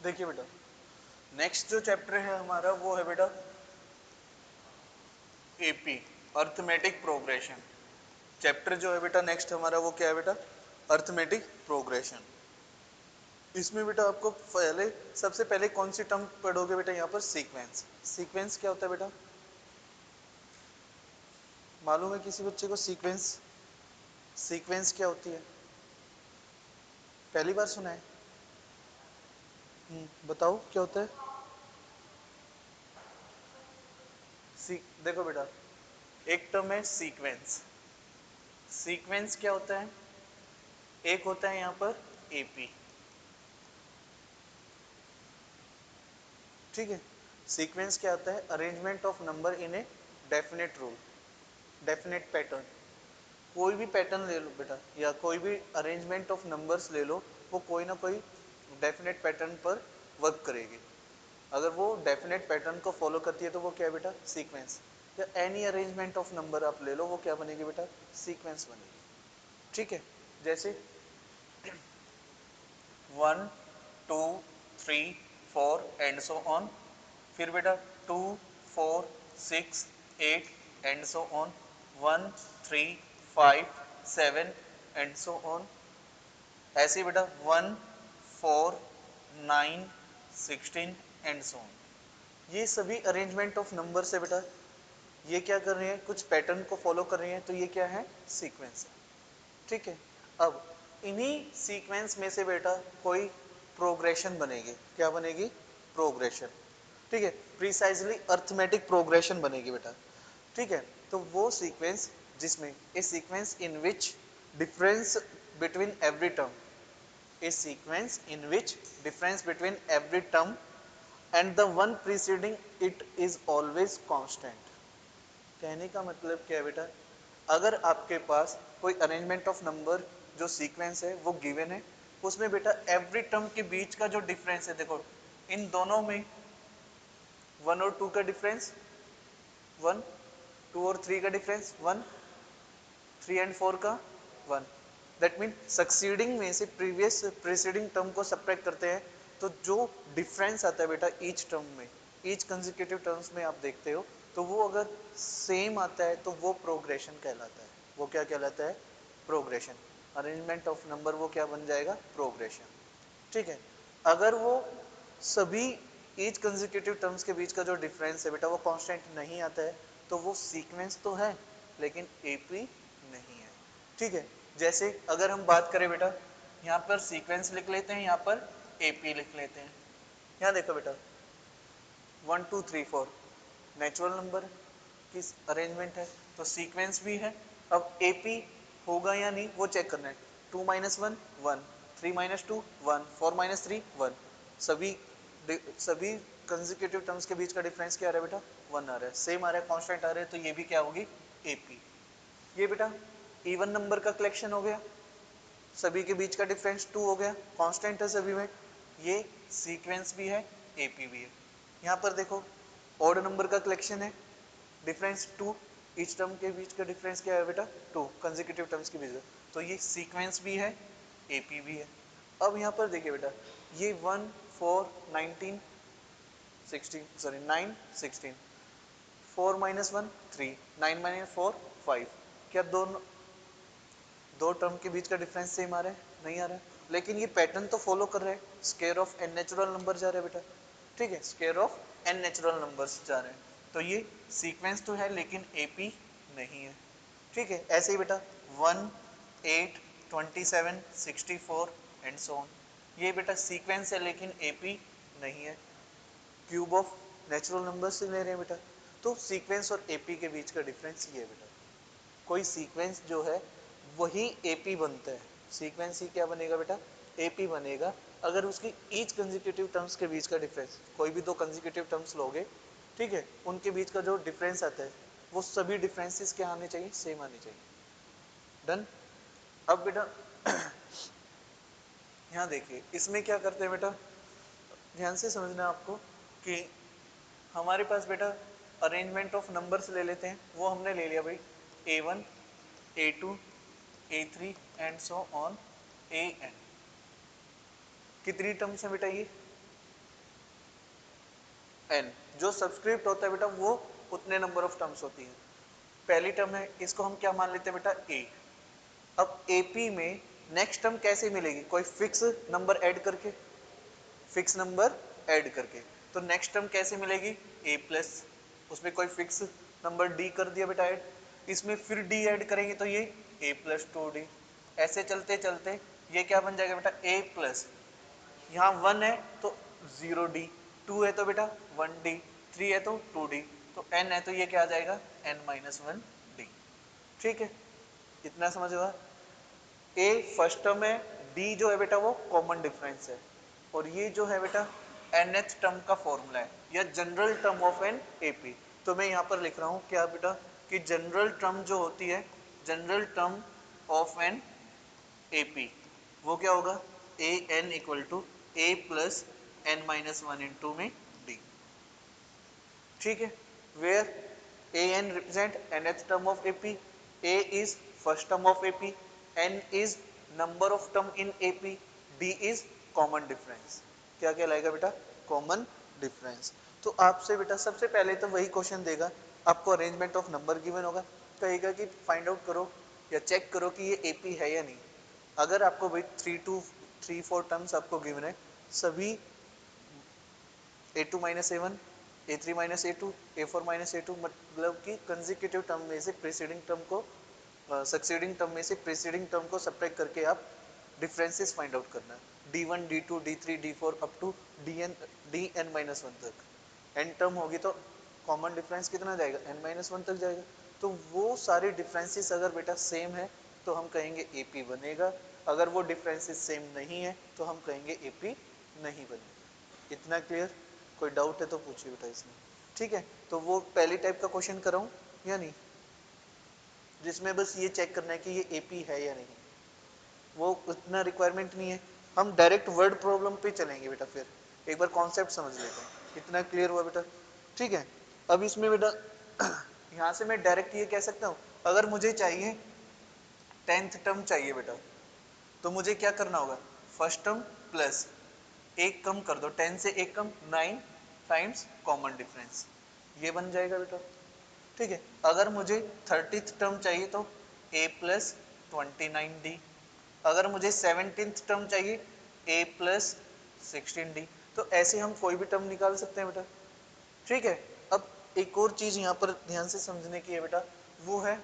देखिए बेटा, नेक्स्ट जो चैप्टर है हमारा वो है बेटा एपी, अर्थमेटिक प्रोग्रेशन। चैप्टर जो है बेटा नेक्स्ट हमारा वो क्या है बेटा, अर्थमेटिक प्रोग्रेशन। इसमें बेटा आपको पहले, सबसे पहले कौन सी टर्म पढ़ोगे बेटा, यहाँ पर सीक्वेंस। सीक्वेंस क्या होता है बेटा, मालूम है किसी बच्चे को सीक्वेंस? सीक्वेंस क्या होती है, पहली बार सुना है? बताओ क्या होता है। देखो बेटा, एक टर्म है सीक्वेंस। सीक्वेंस क्या होता है, एक होता है यहाँ पर एपी, ठीक है। सीक्वेंस क्या होता है, arrangement of number in a definite rule, definite pattern. कोई भी पैटर्न ले लो बेटा, या कोई भी अरेंजमेंट ऑफ नंबर्स ले लो, वो कोई ना कोई डेफिनेट पैटर्न पर वर्क करेगी। अगर वो डेफिनेट पैटर्न को फॉलो करती है तो वो क्या है बेटा, सीक्वेंस। या एनी अरेंजमेंट ऑफ नंबर आप ले लो, वो क्या बनेगी बेटा, सीक्वेंस बनेगी, ठीक है। जैसे 1 2 3 4 एंड सो ऑन, फिर बेटा 2 4 6 8 and so on, 1 3 5 7 and so on. ऐसे ही बेटा 1 4 9 16 एंड सो ऑन। ये सभी अरेंजमेंट ऑफ नंबर है बेटा, ये क्या कर रहे हैं, कुछ पैटर्न को फॉलो कर रहे हैं, तो ये क्या है, सीक्वेंस है, ठीक है। अब इन्हीं सीक्वेंस में से बेटा कोई प्रोग्रेशन बनेगी, क्या बनेगी, प्रोग्रेशन, ठीक है। प्रिसाइजली अर्थमेटिक प्रोग्रेशन बनेगी बेटा, ठीक है। तो वो सीक्वेंस जिसमें a sequence in which difference between every term, a sequence in which difference between every term and the one preceding it is always constant. कहने का मतलब क्या है बेटा, अगर आपके पास कोई अरेंजमेंट ऑफ नंबर जो सीक्वेंस है वो गिवन है, उसमें बेटा एवरी टर्म के बीच का जो डिफरेंस है, देखो इन दोनों में 1 और 2 का डिफरेंस 1, 2 और 3 का डिफरेंस 1, 3 एंड 4 का 1। दैट मीन सक्सीडिंग में से प्रीवियस प्रीसीडिंग टर्म को सब्ट्रैक्ट करते हैं, तो जो डिफरेंस आता है बेटा ईच टर्म में, ईच कंसेक्यूटिव टर्म्स में आप देखते हो, तो वो अगर सेम आता है तो वो प्रोग्रेशन कहलाता है। वो क्या कहलाता है, प्रोग्रेशन। अरेंजमेंट ऑफ नंबर वो क्या बन जाएगा, प्रोग्रेशन, ठीक है। अगर वो सभी ईच कंसेक्यूटिव टर्म्स के बीच का जो डिफरेंस है बेटा वो कांस्टेंट नहीं आता है, तो वो सीक्वेंस तो है लेकिन एपी नहीं है, ठीक है। जैसे अगर हम बात करें बेटा, यहाँ पर सीक्वेंस लिख लेते हैं, यहाँ पर एपी लिख लेते हैं। यहाँ देखो बेटा 1 2 3 4 नेचुरल नंबर की अरेंजमेंट है, तो सीक्वेंस भी है। अब एपी होगा या नहीं वो चेक करना है। 2 - 1 1, 3 - 2 1, 4 - 3 1। सभी सभी कंसेक्यूटिव टर्म्स के बीच का डिफरेंस क्या आ रहा है बेटा, 1 आ रहा है, सेम आ रहा है, कांस्टेंट आ रहा है, तो ये भी क्या होगी, एपी। ये बेटा इवन नंबर का कलेक्शन हो गया, सभी के बीच का डिफरेंस 2 हो गया, कांस्टेंट है सभी में, ये सीक्वेंस भी है, एपी भी है। यहाँ पर देखो ऑड नंबर का कलेक्शन है, डिफरेंस 2, ईच टर्म के बीच का डिफरेंस क्या है बेटा, 2 कंसेक्यूटिव टर्म्स के बीच का, तो ये सीक्वेंस भी है, एपी भी है। अब यहाँ पर देखिए बेटा, ये 1 4 19 16 सॉरी 9 16, 4 - 1 3, 9 - 4 5। क्या दोनों दो टर्म के बीच का डिफरेंस सेम आ रहा है, नहीं आ रहा है, लेकिन ये पैटर्न तो फॉलो कर रहे हैं, square of an natural number जा रहा है बेटा, ठीक है, square of an natural numbers जा रहे हैं, तो ये सीक्वेंस तो है लेकिन एपी नहीं है, ठीक है। ऐसे ही बेटा 1 8 27 64 एंड सो ऑन, ये बेटा सीक्वेंस है लेकिन एपी नहीं है, क्यूब ऑफ नेचुरल नंबर से ले रहे हैं बेटा, तो सीक्वेंस और एपी के बीच का डिफरेंस ये है बेटा। कोई सीक्वेंस जो है वही एपी बनता है, सीक्वेंस ही क्या बनेगा बेटा, एपी बनेगा, अगर उसकी ईच कंसेक्यूटिव टर्म्स के बीच का डिफरेंस, कोई भी दो कंसेक्यूटिव टर्म्स लोगे, ठीक है, उनके बीच का जो डिफरेंस आता है वो सभी डिफरेंसेस क्या आने चाहिए, सेम आने चाहिए। डन। अब बेटा यहाँ देखिए इसमें क्या करते हैं बेटा, ध्यान से समझना आपको कि हमारे पास बेटा अरेंजमेंट ऑफ नंबर्स ले लेते हैं, वो हमने ले लिया भाई A1 A2 A3 and so on A n। कितनी टर्म्स है बेटा, ये n, जो सब्सक्रिप्ट होता है बेटा वो उतने नंबर ऑफ टर्म्स होती है। पहली टर्म है, इसको हम क्या मान लेते हैं बेटा a। अब AP में नेक्स्ट टर्म कैसे मिलेगी, कोई फिक्स नंबर ऐड करके, फिक्स नंबर ऐड करके। तो नेक्स्ट टर्म कैसे मिलेगी, a प्लस, उसमें कोई फिक्स नंबर d कर दिया बेटा ऐड, इसमें फिर d ऐड करेंगे तो ये a प्लस 2d। ऐसे चलते चलते ये क्या बन जाएगा बेटा a प्लस, यहाँ 1 है तो 0d, 2 है तो बेटा 1d, 3 है तो 2d, तो n है तो ये क्या आ जाएगा n माइनस 1d। ठीक है, इतना समझ हुआ। a फर्स्ट टर्म है, d जो है बेटा वो कॉमन डिफरेंस है, और ये जो है बेटा nth टर्म का फॉर्मूला है या general term of an AP। तो मैं यहाँ पर लिख रहा हूँ क्या बेटा कि जनरल टर्म जो होती है, general term of an AP, वो क्या होगा a n equal to a plus n minus 1 into में d। ठीक है, where a n represent nth term of AP, a is first term of AP, n is number of term in AP, d is common difference। क्या कहलाएगा बेटा, common difference. तो आपसे बेटा सबसे पहले तो वही क्वेश्चन देगा, आपको अरेंजमेंट ऑफ नंबर गिवन होगा, कहेगा कि फाइंड आउट करो या चेक करो कि ये AP है या नहीं। अगर आपको भाई 3 4 टर्म्स आपको गिवन है, सभी a2 minus a1, a3 minus a2, a4 minus a2, मतलब कि कंसेक्यूटिव टर्म में से प्रीसीडिंग टर्म को सक्सीडिंग टर्म में से प्रीसीडिंग टर्म को सब्ट्रैक्ट करके आप डिफरेंसेस फाइंड आउट करना है। d1 d2 d3 d4 up to dn minus 1 तक। n टर्म होगी तो कॉमन डिफरेंस कितना जाएगा, n माइनस 1 तक जाएगा। तो वो सारे डिफरेंसेस अगर बेटा सेम है तो हम कहेंगे AP बनेगा, अगर वो डिफरेंसेस सेम नहीं है तो हम कहेंगे AP नहीं बनेगा। इतना क्लियर, कोई डाउट है तो पूछिए बेटा इसमें। ठीक है, तो वो पहली टाइप का क्वेश्चन कराऊं या नहीं, जिसमें बस ये चेक करना है कि ये AP है या नहीं, वो उतना रिक्वायरमेंट नहीं है। हम डायरेक्ट वर्ड प्रॉब्लम पे चलेंगे बेटा, फिर एक बार कॉन्सेप्ट समझ लेते हैं। इतना क्लियर हुआ बेटा। ठीक है, अब इसमें बेटा यहाँ से मैं डायरेक्ट ये कह सकता हूँ, अगर मुझे चाहिए 10th टर्म चाहिए बेटा, तो मुझे क्या करना होगा, फर्स्ट टर्म प्लस एक कम कर दो, 10 से एक कम 9 टाइम्स कॉमन डिफरेंस, ये बन जाएगा बेटा। ठीक है, अगर मुझे 30th टर्म चाहिए तो a प्लस 29d, अगर मुझे 17th टर्म चाहिए a प्लस 16d। तो ऐसे हम कोई भी टर्म निकाल सकते हैं बेटा। ठीक है, अब एक और चीज यहाँ पर ध्यान से समझने की है बेटा, वो है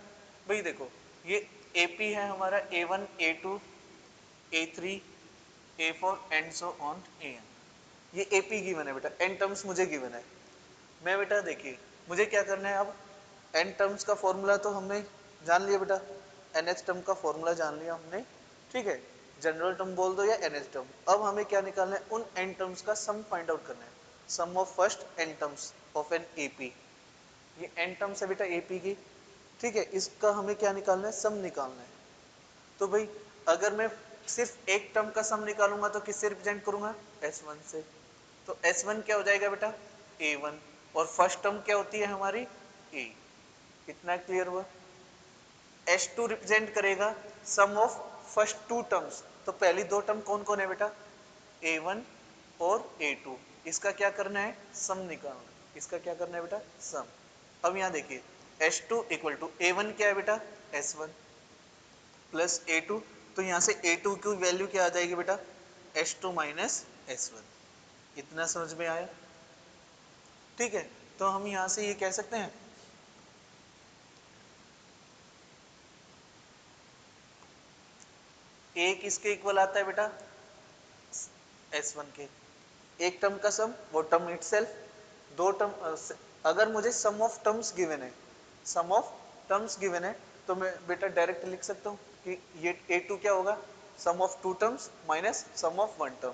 भाई देखो, ये AP है हमारा a1 a2 a3 a4 and so on an, ये AP गिवन है बेटा, n टर्म्स मुझे गिवन है। मैं बेटा देखिए मुझे क्या करना है, अब n टर्म्स का फॉर्मूला तो हमने जान लिया बेटा, nth टर्म का फॉर्मूला जान लिया हमने। ठीक है, जनरल टर्म बोल दो या nth टर्म। अब हमें क्या निकालना है, उन n टर्म्स का सम फाइंड आउट करना है, sum of first n terms of an AP। ये n टर्म्स है बेटा AP की। ठीक है, इसका हमें क्या निकालना है, सम निकालना है। तो भाई अगर मैं सिर्फ एक टर्म का सम निकालूंगा तो किससे रिप्रेजेंट करूंगा, S1 से। तो S1 क्या हो जाएगा बेटा A1, और फर्स्ट टर्म क्या होती है हमारी A। इतना क्लियर हुआ। S2 रिप्रेजेंट करेगा सम ऑफ फर्स्ट टू टर्म्स, तो पहली दो टर्म कौन कौन है बेटा, A1 और A2। इसका क्या करना है, सम निकालना, इसका क्या करना है बेटा, सम। अब यहाँ देखिए S2 इक्वल टू A1 क्या है बेटा S1 प्लस A2, तो यहाँ से A2 की वैल्यू क्या आ जाएगी बेटा S2 माइनस S1। इतना समझ में आया। ठीक है, तो हम यहाँ से ये कह सकते हैं A किसके इक्वल आता है बेटा S1 के, एक टर्म का सम वो टर्म इटसेल्फ, दो टर्म, अगर मुझे सम ऑफ टर्म्स गिवन है, सम ऑफ टर्म्स गिवन है, तो मैं बेटा डायरेक्ट लिख सकता हूँ कि ये A2 क्या होगा, sum of two terms minus sum of one term.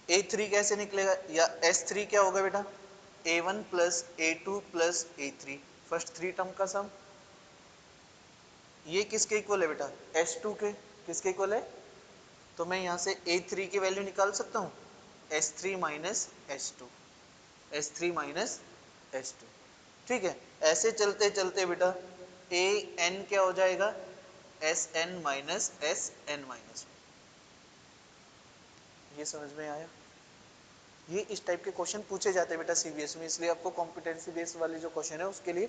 A3 कैसे निकलेगा, या S3 क्या होगा बेटा A1 plus A2 plus A3, first three term का सम। ये किसके इक्वल है बेटा S2 के, किसके इक्वल है, तो मैं यहाँ से A3 की वैल्यू निकाल सकता हूँ S3 minus S2, S3 minus S2। ठीक है, ऐसे चलते चलते बेटा AN क्या हो जाएगा SN माइनस SN माइनस। ये समझ में आया। ये इस टाइप के क्वेश्चन पूछे जाते हैं बेटा सीबीएस में, इसलिए आपको कॉम्पिटेंसी बेस्ड वाले जो क्वेश्चन है उसके लिए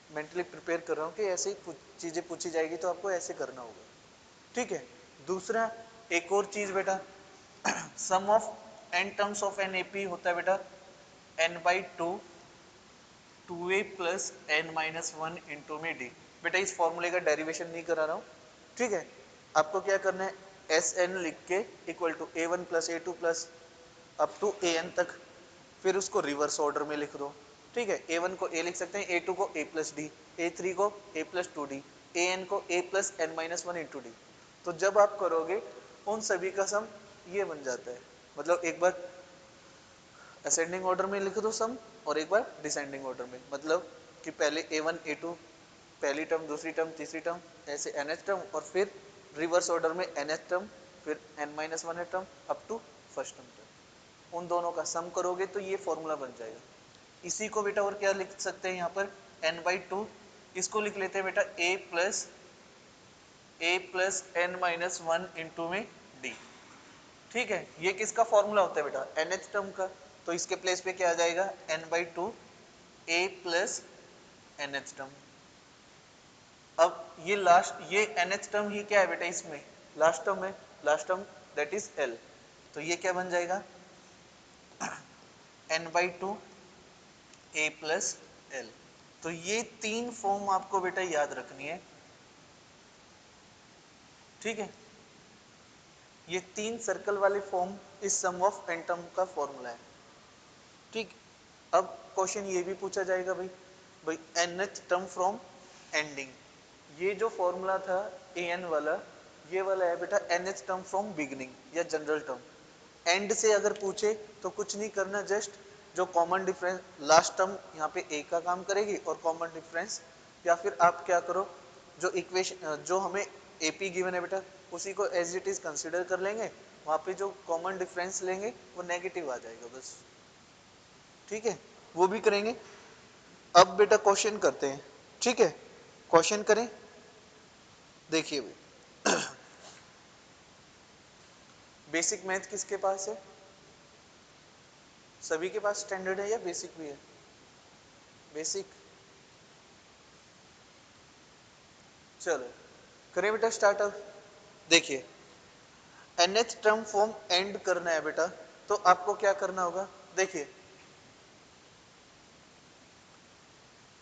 मेंटली प्रिपेयर कर रहा हूँ कि ऐसे ही चीजें पूछी जाएगी तो आपको ऐसे करना होगा, ठीक है। दूसरा एक और चीज बेटा, sum of n terms of an AP होता है बेटा n/2 2a plus n minus one into में डी। बेटा इस फॉर्मूले का डेरिवेशन नहीं करा रहा हूँ, ठीक है। आपको क्या करना है, एस एन लिख के equal to a1 plus a2 plus up to an तक, फिर उसको रिवर्स ऑर्डर में लिख दो, ठीक है। a1 को a लिख सकते हैं, a2 को a प्लस डी, a3 को a प्लस 2d, an को a plus n minus one into D. तो जब आप करोगे उन सभी का सम ये बन जाता है, मतलब एक बार असेंडिंग ऑर्डर में लिख दो सम और एक बार डिसेंडिंग ऑर्डर में, मतलब कि पहले a1 a2 पहली टर्म दूसरी टर्म तीसरी टर्म ऐसे nth टर्म और फिर रिवर्स ऑर्डर में nth टर्म फिर n minus one term up to first term तक, उन दोनों का सम करोगे तो ये फॉर्मूला बन जाएगा। इसी को बेटा और क्या लिख सकते हैं यहाँ पर n/2, इसको लिख लेते हैं बेटा a plus n minus one into में d, ठीक है। ये किसका फॉर्मूला होता है बेटा, nth टर्म का, तो इसके प्लेस पे क्या आ जाएगा n/2 a plus nth term. अब ये लास्ट ये nth टर्म ही क्या है बेटा, इसमें लास्ट टर्म है, last term that is l, तो ये क्या बन जाएगा n/2 a प्लस l। तो ये तीन फॉर्म आपको बेटा याद रखनी है, ठीक है। ये तीन सर्कल वाले फॉर्म इस सम ऑफ एन टर्म का फॉर्मूला है, ठीक। अब क्वेश्चन ये भी पूछा जाएगा भाई nth टर्म फ्रॉम एंडिंग, ये जो फॉर्मूला था an वाला, ये वाला है बेटा nth टर्म फ्रॉम बिगिनिंग या जनरल टर्म। एंड से अगर पूछे तो कुछ नहीं करना, जस्ट जो कॉमन डिफरेंस लास्ट टर्म यहाँ पे a का काम करेगी और कॉमन डिफरेंस, या फिर आप क्या करो जो इक्वेशन जो हमें AP गिवन है बेटा उसी को एज इट इज कंसिडर कर लेंगे, वहाँ पे जो कॉमन डिफरेंस लेंगे वो नेगेटिव आ जाएगा बस, ठीक है, वो भी करेंगे। अब बेटा क्वेश्चन करते हैं, ठीक है, क्वेश्चन करें। देखिए भाई बेसिक मैथ किसके पास है, सभी के पास स्टैंडर्ड है या बेसिक भी है, बेसिक, चलो करें बेटा स्टार्ट। अब देखिए nth टर्म फॉर्म एंड करना है बेटा, तो आपको क्या करना होगा, देखिए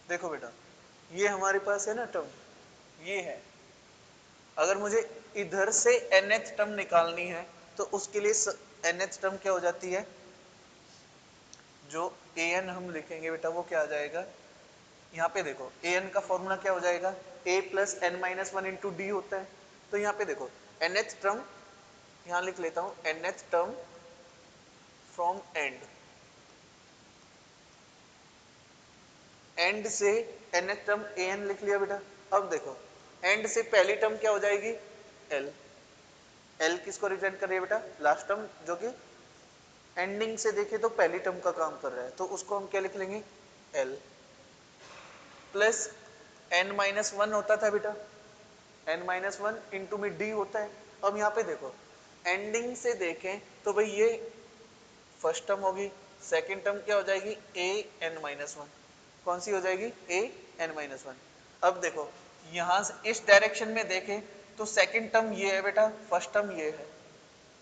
देखो बेटा ये हमारे पास है ना टर्म, ये है, अगर मुझे इधर से nth टर्म निकालनी है तो उसके लिए nth टर्म क्या हो जाती है, जो an हम लिखेंगे बेटा वो क्या आ जाएगा, यहाँ पे देखो an का फॉर्मूला क्या हो जाएगा a plus n minus one into D होता है। तो यहाँ पे देखो nth टर्म, यहाँ लिख लेता हूँ nth term from and, and से nth टर्म an लिख लिया बेटा। अब देखो एंड से पहली टर्म क्या हो जाएगी l, l किसको रिप्रेजेंट कर रही है बेटा, लास्ट टर्म, जो कि एंडिंग से देखे तो पहली टर्म का काम कर रहा है, तो उसको हम क्या लिख लेंगे l plus n minus one होता था बेटा, n माइनस वन इंटू में d होता है। अब यहाँ पे देखो एंडिंग से देखें तो भाई ये फर्स्ट टर्म होगी, सेकेंड टर्म क्या हो जाएगी a n माइनस वन, कौन सी हो जाएगी a n माइनस वन। अब देखो यहाँ से इस डायरेक्शन में देखें तो सेकेंड टर्म ये है बेटा, फर्स्ट टर्म ये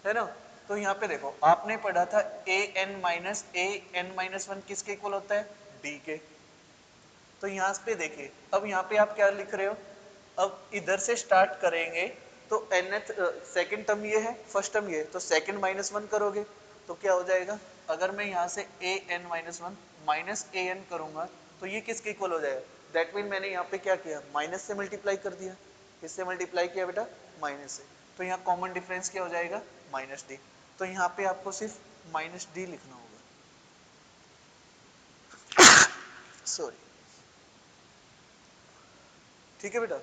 है ना। तो यहाँ पे देखो आपने पढ़ा था a n माइनस वन किसके इक्वल होता है d के, तो यहाँ पे देखिए अब यहाँ पे आप क्या लिख रहे हो, अब इधर से स्टार्ट करेंगे तो nth सेकंड टर्म ये है, फर्स्ट टर्म ये है, तो सेकंड माइनस वन करोगे तो क्या हो जाएगा, अगर मैं यहाँ से a n minus one minus a n करूंगा तो ये किसके इक्वल हो जाएगा, दैट मीन मैंने यहाँ पे क्या किया माइनस से मल्टीप्लाई कर दिया, किससे मल्टीप्लाई किया बेटा माइनस से, तो यहाँ कॉमन डिफरेंस क्या हो जाएगा माइनस डी, तो यहाँ पे आपको सिर्फ माइनस डी लिखना होगा, सॉरी, ठीक है बेटा।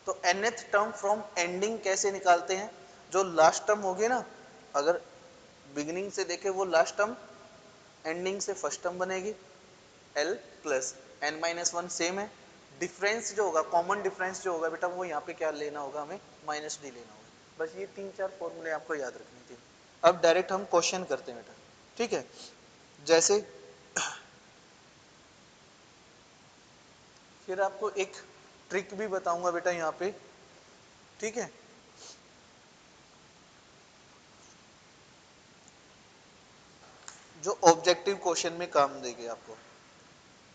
तो nth टर्म फ्रॉम एंडिंग कैसे निकालते हैं, जो लास्ट टर्म होगी ना, अगर बिगिनिंग से देखे वो लास्ट टर्म, एंडिंग से फर्स्ट टर्म बनेगी l plus n minus one same है, डिफरेंस जो होगा कॉमन डिफरेंस जो होगा बेटा वो यहाँ पे क्या लेना होगा हमें माइनस डी लेना होगा, बस ये तीन चार फॉर्मूले आपको याद रखने थे। अब डायरेक्ट हम क्वेश्चन करते हैं बेटा, ठीक है। जैसे फिर आपको एक ट्रिक भी बताऊंगा बेटा यहाँ पे, ठीक है। जो ऑब्जेक्टिव क्वेश्चन में काम देगी आपको।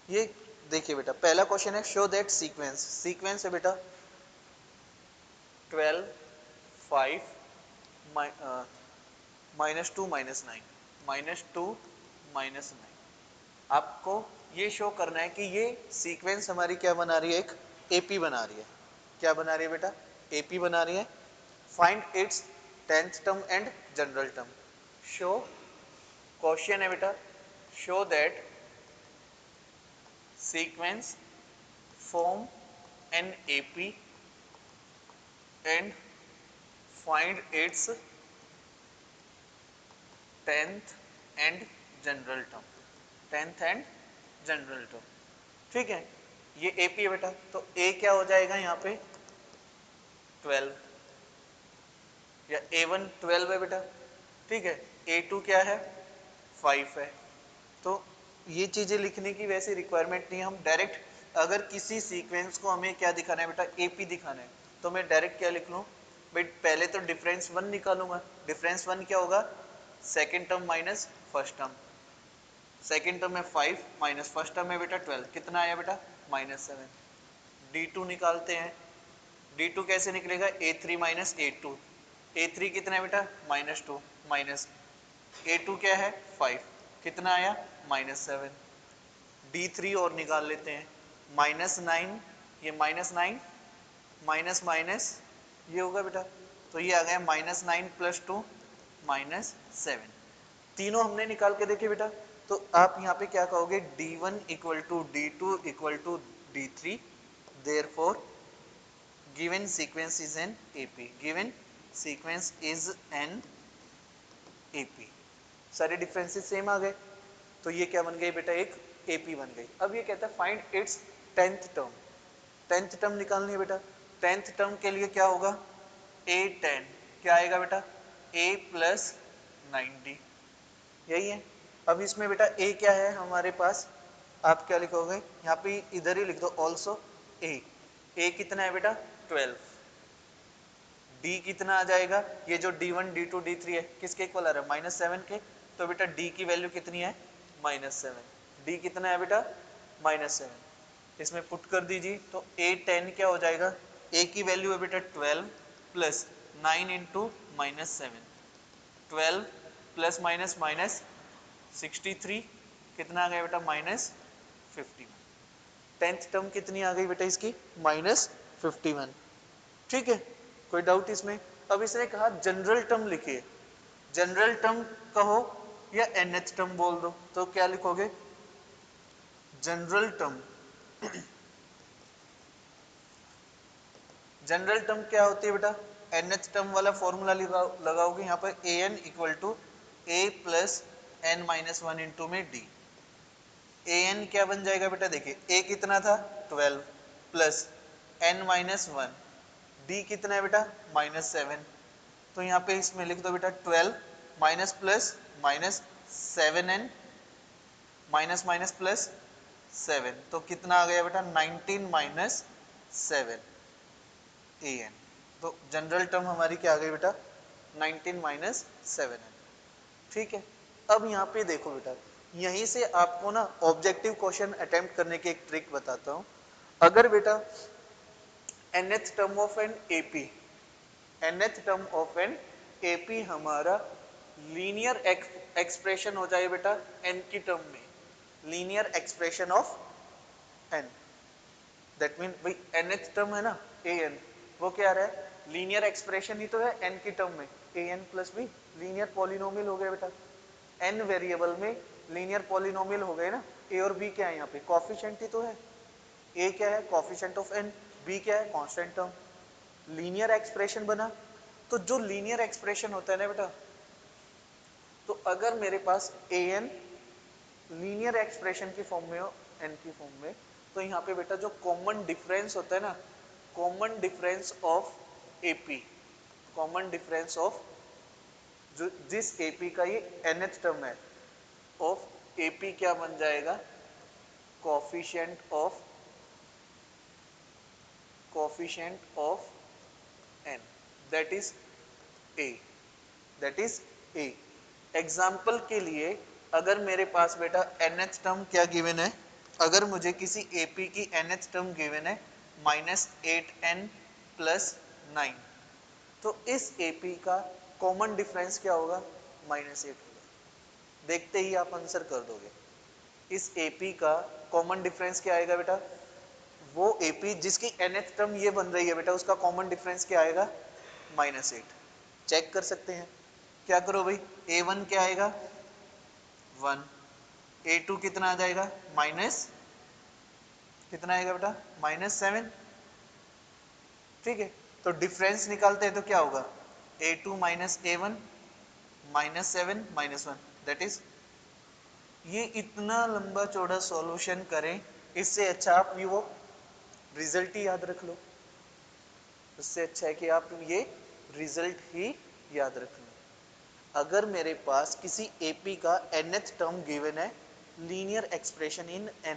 ये देखिए बेटा, पहला क्वेश्चन है शो दैट सीक्वेंस, सीक्वेंस है बेटा 12 5 -2 -9 -2 -9। आपको ये शो करना है कि ये सीक्वेंस हमारी क्या बना रही है, एक एपी बना रही है। क्या बना रही है बेटा, एपी बना रही है। Find its 10th term and general term. Show, question है बेटा show that sequence form an AP and find its 10th and general term, 10th and general term, ठीक है। ये AP है बेटा, तो A क्या हो जाएगा यहाँ पे 12, या A1 12 है बेटा, ठीक है। A2 क्या है 5 है। तो ये चीजें लिखने की वैसे रिक्वायरमेंट नहीं है, हम डायरेक्ट अगर किसी सीक्वेंस को हमें क्या दिखाना है बेटा, एपी दिखाना है, तो मैं डायरेक्ट क्या लिख लूं भाई, पहले तो डिफरेंस वन निकालूंगा। डिफरेंस वन क्या होगा, second term minus first term. Second term में 5 माइनस फर्स्ट टर्म में बेटा 12, कितना आया बेटा -7। D2 निकालते हैं, D2 कैसे निकलेगा, A3 माइनस A2। A3 कितना है बेटा -2 माइनस A2 क्या है 5, कितना आया -7। D3 और निकाल लेते हैं, -9, ये -9 माइनस माइनस ये होगा बेटा, तो ये आ गया -9 + 2 -7। तीनों हमने निकाल के देखे बेटा। तो आप यहाँ पे क्या कहोगे, D1 = D2 = D3, therefore given sequence is an AP, given sequence is an AP। सारे डिफरेंसेस सेम आ गए, तो ये क्या बन गई बेटा, एक AP बन गई। अब ये कहता है find its 10th term, 10th term निकालनी है बेटा। 10th टर्म के लिए क्या होगा, A10 क्या आएगा बेटा, A + 9D, यही है। अब इसमें बेटा A क्या है हमारे पास, आप क्या लिखोगे यहाँ पे, इधर ही लिख दो ऑल्सो A कितना है बेटा 12। D कितना आ जाएगा, ये जो D1 D2 D3 है किसके इक्वल आ रहा है, -7 के, तो बेटा D की वैल्यू कितनी है -7। D कितना है बेटा -7, इसमें पुट कर दीजिए, तो A10 क्या हो जाएगा, A की वैल्यू है बेटा 12 + 9 × -7, 12 + -63, कितना आ गया बेटा -51। 10th टर्म कितनी आ गई बेटा इसकी -51, ठीक है। कोई डाउट इसमें। अब इसने कहा जनरल टर्म लिखिए, जनरल टर्म कहो या nth टर्म बोल दो, तो क्या लिखोगे जनरल टर्म। जनरल टर्म क्या होती है बेटा, nth टर्म वाला फॉर्मूला लगाओगे यहाँ पर an = A + n-1 * में D। an क्या बन जाएगा बेटा, देखिए a कितना था 12 + n-1, D कितना है बेटा -7, तो यहाँ पे इसमें लिख दो बेटा 12 minus plus minus 7n minus minus plus 7, तो कितना आ गया बेटा 19 - 7 an। तो जनरल टर्म हमारी क्या आ गई बेटा 19 - 7n, ठीक है। अब यहाँ पे देखो बेटा, यहीं से आपको ना ऑब्जेक्टिव क्वेश्चन अटेम्प्ट करने की एक ट्रिक बताता हूँ। अगर बेटा nth term of an AP, nth term of an AP हमारा लीनियर एक्सप्रेशन हो जाए बेटा n की टर्म में, linear expression of n, that mean भाई nth टर्म है ना an, वो क्या आ रहा है लीनियर एक्सप्रेशन ही तो है n की टर्म में, an + b लीनियर पॉलिनोमियल हो गया बेटा। n वेरिएबल में लीनियर पॉलिनोमियल हो गए ना, a और b क्या है यहाँ पे कोफिशिएंट ही तो है, a क्या है कोफिशिएंट ऑफ n, b क्या है कांस्टेंट टर्म, लीनियर एक्सप्रेशन बना। तो जो लीनियर एक्सप्रेशन होता है ना बेटा, तो अगर मेरे पास an लीनियर एक्सप्रेशन की फॉर्म में हो n की फॉर्म में, तो यहाँ पे बेटा जो कॉमन डिफरेंस होता है ना, common difference of AP, common difference of जो जिस AP का ये nth टर्म है, ऑफ एपी क्या बन जाएगा, coefficient of n, that is a, that is a. Example के लिए अगर मेरे पास बेटा एनएच टर्म क्या गिवन है, अगर मुझे किसी एपी की एनएच टर्म गिवन है -8n प्लस 9, तो इस एपी का कॉमन डिफरेंस क्या होगा, -8 होगा। देखते ही आप आंसर कर दोगे। इस एपी का कॉमन डिफरेंस क्या आएगा बेटा, वो एपी जिसकी nth टर्म ये बन रही है बेटा, उसका कॉमन डिफरेंस क्या आएगा, -8। चेक कर सकते हैं। क्या करो भाई, a1 क्या आएगा 1, a2 कितना आ जाएगा माइनस, कितना आएगा बेटा -7। ठीक है, तो डिफरेंस निकालते हैं तो क्या होगा, a2 minus a1 -7 -1, that is, ये इतना लंबा चौड़ा सॉल्यूशन करें, इससे अच्छा आप ये वो रिजल्ट ही याद रख लो। उससे अच्छा है कि आप ये रिजल्ट ही याद रख लो। अगर मेरे पास किसी एपी का nth टर्म गिवन है, linear expression in n,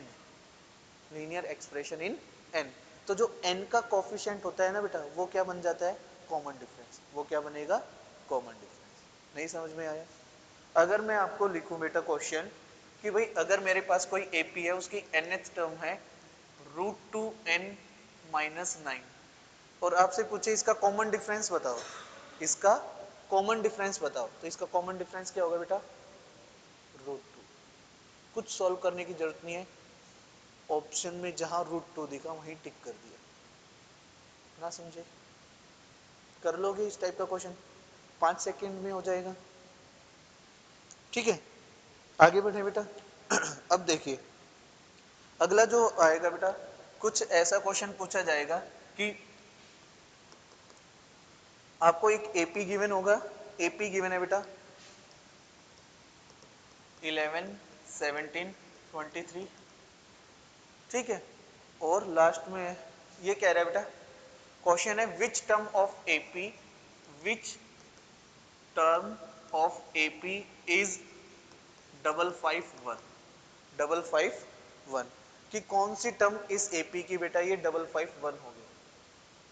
linear expression in n, तो जो n का कोफिशिएंट होता है ना बेटा, वो क्या बन जाता है, कॉमन डिफरेंस। वो क्या बनेगा, कॉमन डिफरेंस। नहीं समझ में आया? अगर मैं आपको लिखूं बेटा क्वेश्चन कि भाई अगर मेरे पास कोई एपी है, उसकी nth टर्म है √2n माइनस 9, और आपसे पूछे इसका कॉमन डिफरेंस बताओ, इसका कॉमन डिफरेंस बताओ, तो इसका कॉमन डिफरेंस क्या होगा बेटा, √2। कुछ सॉल्व करने की जरूरत नहीं है, ऑप्शन में जहां √2 दिखा वहीं टिक कर दिया। ना समझे, कर लोगे इस टाइप का क्वेश्चन, 5 सेकंड में हो जाएगा। ठीक है, आगे बढ़े बेटा। अब देखिए अगला जो आएगा बेटा, कुछ ऐसा क्वेश्चन पूछा जाएगा कि आपको एक एपी गिवन होगा, एपी गिवन है बेटा 11 17 23, ठीक है, और लास्ट में ये कह रहा है बेटा, क्वेश्चन है which term of AP, which term of AP is 551, 551, कि कौन सी टर्म इस एपी की बेटा ये 551 होगी।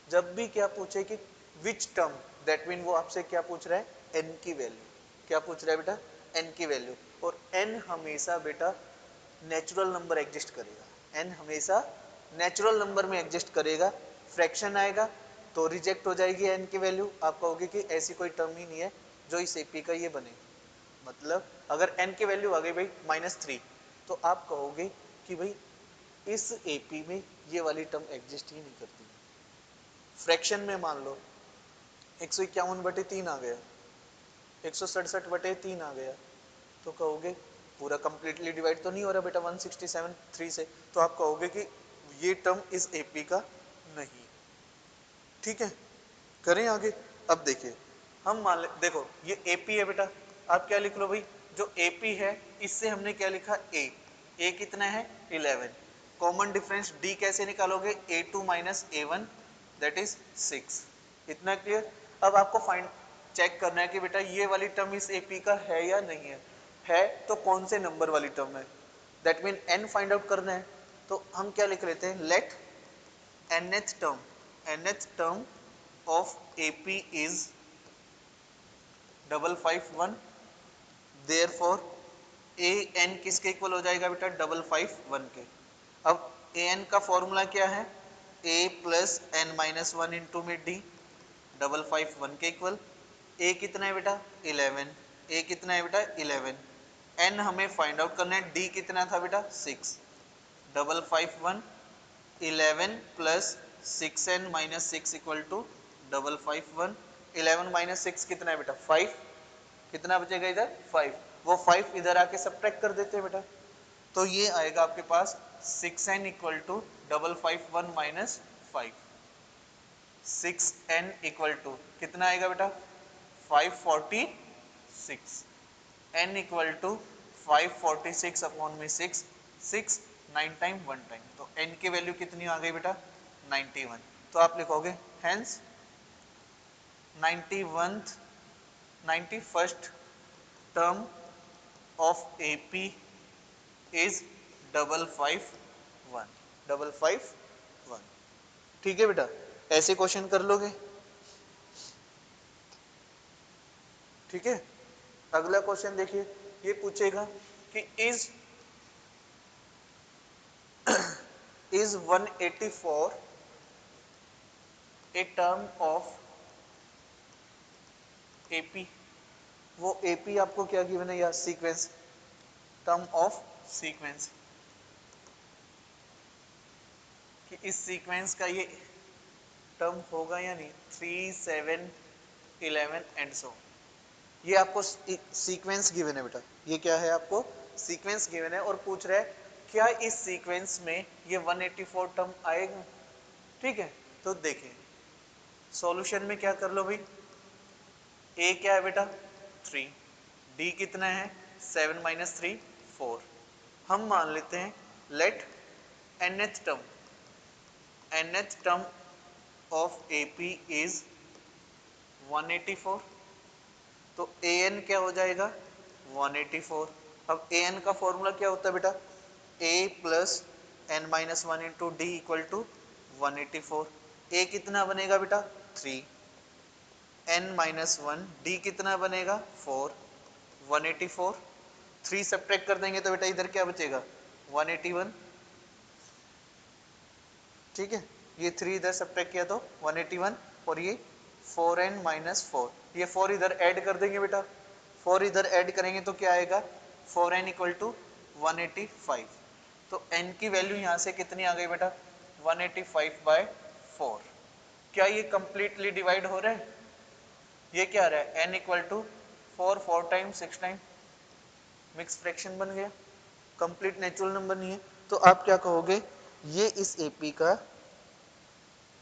जब भी क्या पूछे कि विच टर्म, दैट मीन वो आपसे क्या पूछ रहा है, एन की वैल्यू। क्या पूछ रहा है बेटा, एन की वैल्यू। और एन हमेशा बेटा नेचुरल नंबर एग्जिस्ट करेगा, एन हमेशा नेचुरल नंबर में एग्जिस्ट करेगा। फ्रैक्शन आएगा तो रिजेक्ट हो जाएगी एन की वैल्यू, आप कहोगे कि ऐसी कोई टर्म ही नहीं है जो इस एपी का ये बने। मतलब अगर एन की वैल्यू आ गई भाई -3, तो आप कहोगे कि भाई इस एपी में ये वाली टर्म एग्जिस्ट ही नहीं करती। फ्रैक्शन में मान लो 151/3 आ गया, 167/3 आ गया, तो कहोगे पूरा कंप्लीटली डिवाइड तो नहीं हो रहा बेटा 167/3 से, तो आप कहोगे कि ये टर्म इस एपी का नहीं। ठीक है, करें आगे। अब देखिए हम मान ले, देखो ये एपी है बेटा, आप क्या लिख लो भाई, जो एपी है इससे हमने क्या लिखा, ए कितना है 11, कॉमन डिफरेंस डी कैसे निकालोगे, a2 minus a1 that is 6। इतना क्लियर। अब आपको फाइंड चेक करना है कि बेटा ये वाली टर्म इस एपी का है या नहीं है तो कौन से नंबर वाली टर्म है, that mean n find out करना है। तो हम क्या लिख लेते हैं, let nth term of AP is 551, therefore an किसके इक्वल हो जाएगा बेटा 551 के। अब an का फॉर्मूला क्या है, a plus n minus 1 into में d, 551 के इक्वल। a कितना है बेटा 11, a कितना है बेटा 11, n हमें फाइंड आउट करना है, d कितना था बेटा 6, 551 11 plus 6n minus 6 equal to 551, 11 minus 6 कितना है बेटा 5, कितना बचेगा इधर 5, वो 5 इधर आके सब्ट्रैक्ट कर देते हैं बेटा, तो ये आएगा आपके पास 6n equal to 551 minus 5, 6n equal to कितना आएगा बेटा 546, n इक्वल टू 546 अपॉन में 6, 6 9 टाइम 1 टाइम, तो n की वैल्यू कितनी आ गई बेटा 91। तो आप लिखोगे hence 91th 91st term of AP is 551 551। ठीक है बेटा, ऐसे क्वेश्चन कर लोगे। ठीक है, अगला क्वेश्चन देखिए, ये पूछेगा कि is 184 a term of AP। वो AP आपको क्या गिवन है, या सीक्वेंस, टर्म ऑफ सीक्वेंस, कि इस सीक्वेंस का ये टर्म होगा या नहीं, 3 7 11 एंड सो। ये आपको सीक्वेंस गिवन है बेटा, ये क्या है, आपको सीक्वेंस गिवन है और पूछ रहा है क्या इस सीक्वेंस में ये 184 टर्म आएगा। ठीक है, तो देखिए सॉल्यूशन में क्या कर लो भाई, ए क्या है बेटा 3, डी कितना है 7 माइनस 3 4। हम मान लेते हैं let nth term of AP is 184, तो an क्या हो जाएगा 184। अब an का फॉर्मूला क्या होता है बेटा, a plus n minus one into d equal to 184। a कितना बनेगा बेटा 3, n माइनस वन, डी कितना बनेगा 4, 184। 3 सब्ट्रैक्ट कर देंगे तो बेटा इधर क्या बचेगा 181। ठीक है, ये 3 इधर सब्ट्रैक्ट किया तो 181, और ये 4n माइनस 4, ये 4 इधर ऐड कर देंगे बेटा, 4 इधर ऐड करेंगे तो क्या आएगा 4n इक्वल टू 185। तो n की वैल्यू यहाँ से कितनी आ गई बेटा 185/4। क्या ये कंप्लीटली डिवाइड हो रहा है, ये क्या आ रहा है n equal to 4 4 time 6 time, mix fraction बन गया, कंप्लीट नेचुरल नंबर नहीं है। तो आप क्या कहोगे, ये इस AP का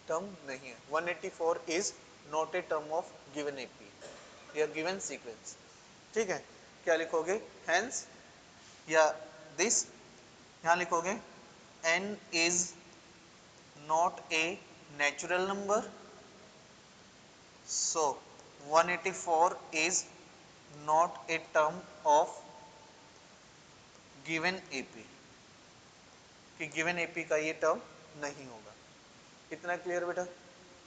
टर्म नहीं है, 184 is not a term of given AP या गिवन सीक्वेंस। ठीक है, क्या लिखोगे हेंस, या दिस, यहां लिखोगे n is not a natural number, so 184 is not a term of given AP, कि गिवन AP का ये टर्म नहीं होगा। इतना क्लियर बेटा,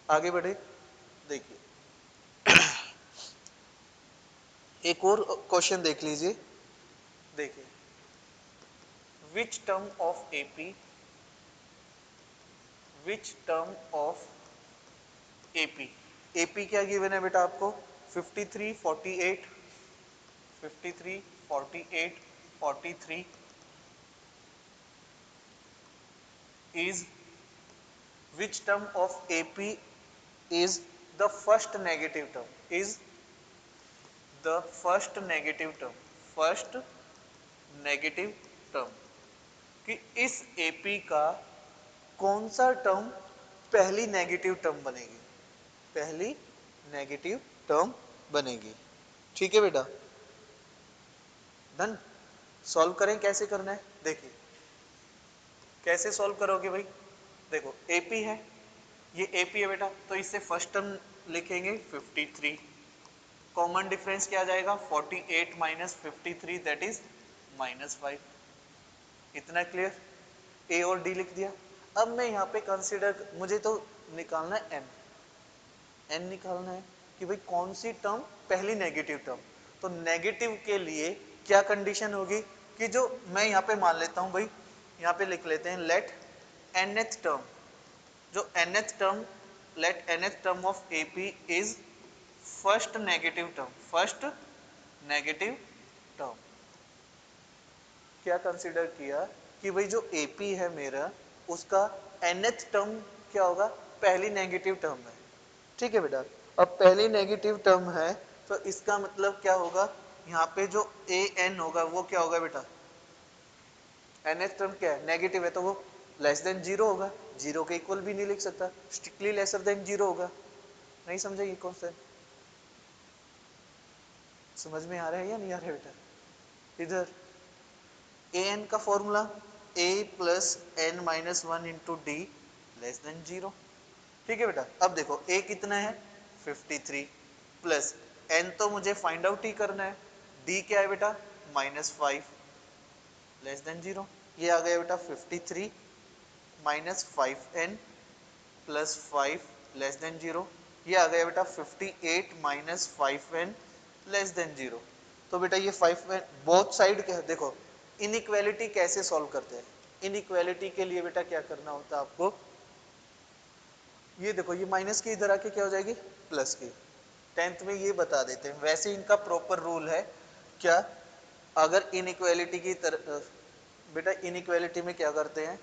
आगे बढ़े। देखिए एक और क्वेश्चन देख लीजिए, देखिए which term of AP, which term of AP, AP क्या गिवन है बेटा आपको 53 48 53 48 43 is which term of AP is the first negative term, is the first negative term, first negative term, कि इस AP का कौन सा टर्म पहली नेगेटिव टर्म बनेगी, पहली नेगेटिव टर्म बनेगी। ठीक है बेटा, डन। सॉल्व करें, कैसे करना है देखिए, कैसे सॉल्व करोगे भाई, देखो AP है, ये AP है बेटा, तो इससे फर्स्ट टर्म लिखेंगे 53, कॉमन डिफरेंस क्या आ जाएगा 48 माइनस 53 दैट इज -5। इतना क्लियर, ए और डी लिख दिया। अब मैं यहाँ पे कंसीडर, मुझे तो निकालना है एन निकालना है कि भाई कौन सी टर्म पहली नेगेटिव टर्म। तो नेगेटिव के लिए क्या कंडीशन होगी, कि जो मैं यहाँ पे मान लेता हूँ भाई, यहाँ पे लिख लेते हैं लेट nth टर्म, जो nth term, let nth term of AP is first negative term, first negative term. क्या कंसीडर किया कि भाई जो AP है मेरा, उसका nth टर्म क्या होगा, पहली नेगेटिव टर्म है। ठीक है बेटा, अब पहली नेगेटिव टर्म है तो इसका मतलब क्या होगा, यहाँ पे जो an होगा वो क्या होगा बेटा, nth टर्म क्या है नेगेटिव है, तो वो लेस देन जीरो होगा, जीरो के इक्वल भी नहीं लिख सकता, स्ट्रिक्टली लेसर देन जीरो होगा। नहीं समझे ये कॉन्सेप्ट, समझ में आ रहा है या नहीं आ रहा है बेटा। इधर an का formula a plus n minus one into D less than zero. ठीक है बेटा, अब देखो a कितना है 53 प्लस n तो मुझे फाइंड आउट ही करना है, d क्या है बेटा माइनस 5 लेस देन 0। ये आ गया बेटा 53 minus 5n plus 5 less than 0। ये आ गया बेटा 58 माइनस 5n लेस देन 0। तो बेटा ये 5n बोथ साइड क्या देखो, इनइक्वालिटी कैसे सॉल्व करते हैं। इनइक्वालिटी के लिए बेटा क्या करना होता है आपको, ये देखो ये माइनस की इधर आके क्या हो जाएगी प्लस की। 10th में ये बता देते हैं, वैसे इनका प्रॉपर रूल है क्या, अगर इनइक्वालिटी की तरह बेटा इनइक्वालिटी में क्या करते हैं,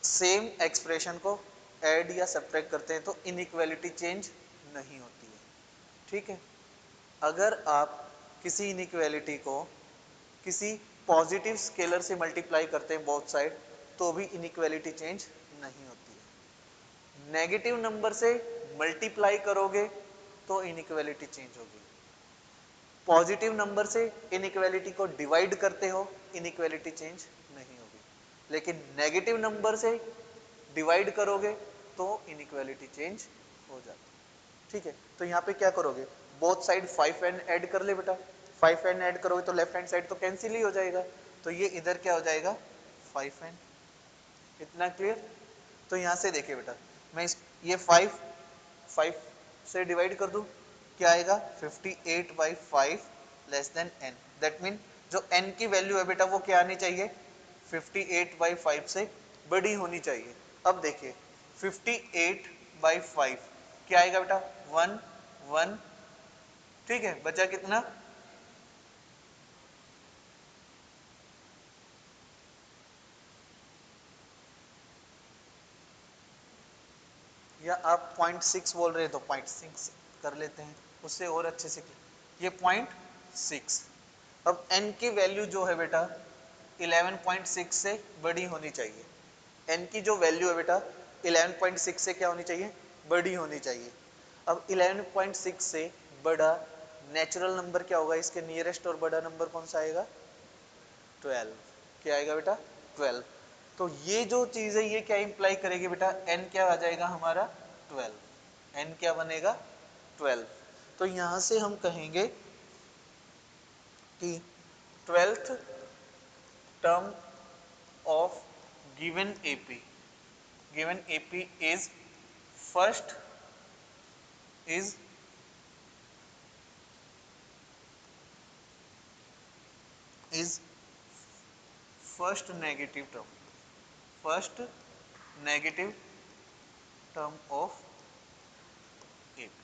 सेम एक्सप्रेशन को ऐड या सब्ट्रैक्ट करते हैं तो इनइक्वालिटी चेंज नहीं होती है। ठीक है, अगर आप किसी इनइक्वालिटी को किसी पॉजिटिव स्केलर से मल्टीप्लाई करते हैं बोथ साइड तो भी इनइक्वालिटी चेंज नहीं होती है। नेगेटिव नंबर से मल्टीप्लाई करोगे तो इनइक्वालिटी चेंज होगी। पॉजिटिव नंबर से इनइक्वालिटी को डिवाइड करते हो इनइक्वालिटी चेंज नहीं होगी, लेकिन नेगेटिव नंबर से डिवाइड करोगे तो इनइक्वालिटी चेंज हो जाती है। ठीक है, तो यहाँ पे क्या करोगे, बोथ साइड 5n ऐड कर ले बेटा, 5n ऐड करोगे तो लेफ्ट हैंड साइड तो कैंसिल ही हो जाएगा, तो ये इधर क्या हो जाएगा 5n। इतना क्लियर। तो यहाँ से देखिए बेटा, मैं ये 5 से डिवाइड कर दूं, क्या आएगा 58/5 less than n। That mean जो n की वैल्यू है बेटा वो क्या आनी चाहिए, 58/5 से बड़ी होनी चाहिए। अब देखिए 58/5 क्या आएगा बेटा 1 1। ठीक है, बचा कितना, या आप 0.6 बोल रहे हैं तो 0.6 कर लेते हैं, उससे और अच्छे से। ये 0.6। अब n की वैल्यू जो है बेटा 11.6 से बड़ी होनी चाहिए। n की जो वैल्यू है बेटा 11.6 से क्या होनी चाहिए, बड़ी होनी चाहिए। अब 11.6 से बड़ा नेचुरल नंबर क्या होगा, इसके नियरेस्ट और बड़ा नंबर कौन सा आएगा 12। क्या आएगा बेटा 12। तो ये जो चीज है ये क्या इंप्लाई करेगी बेटा, n क्या आ जाएगा हमारा 12। n क्या बनेगा 12। तो यहां से हम कहेंगे कि 12th term of given AP is first is is first negative term, first negative term of AP।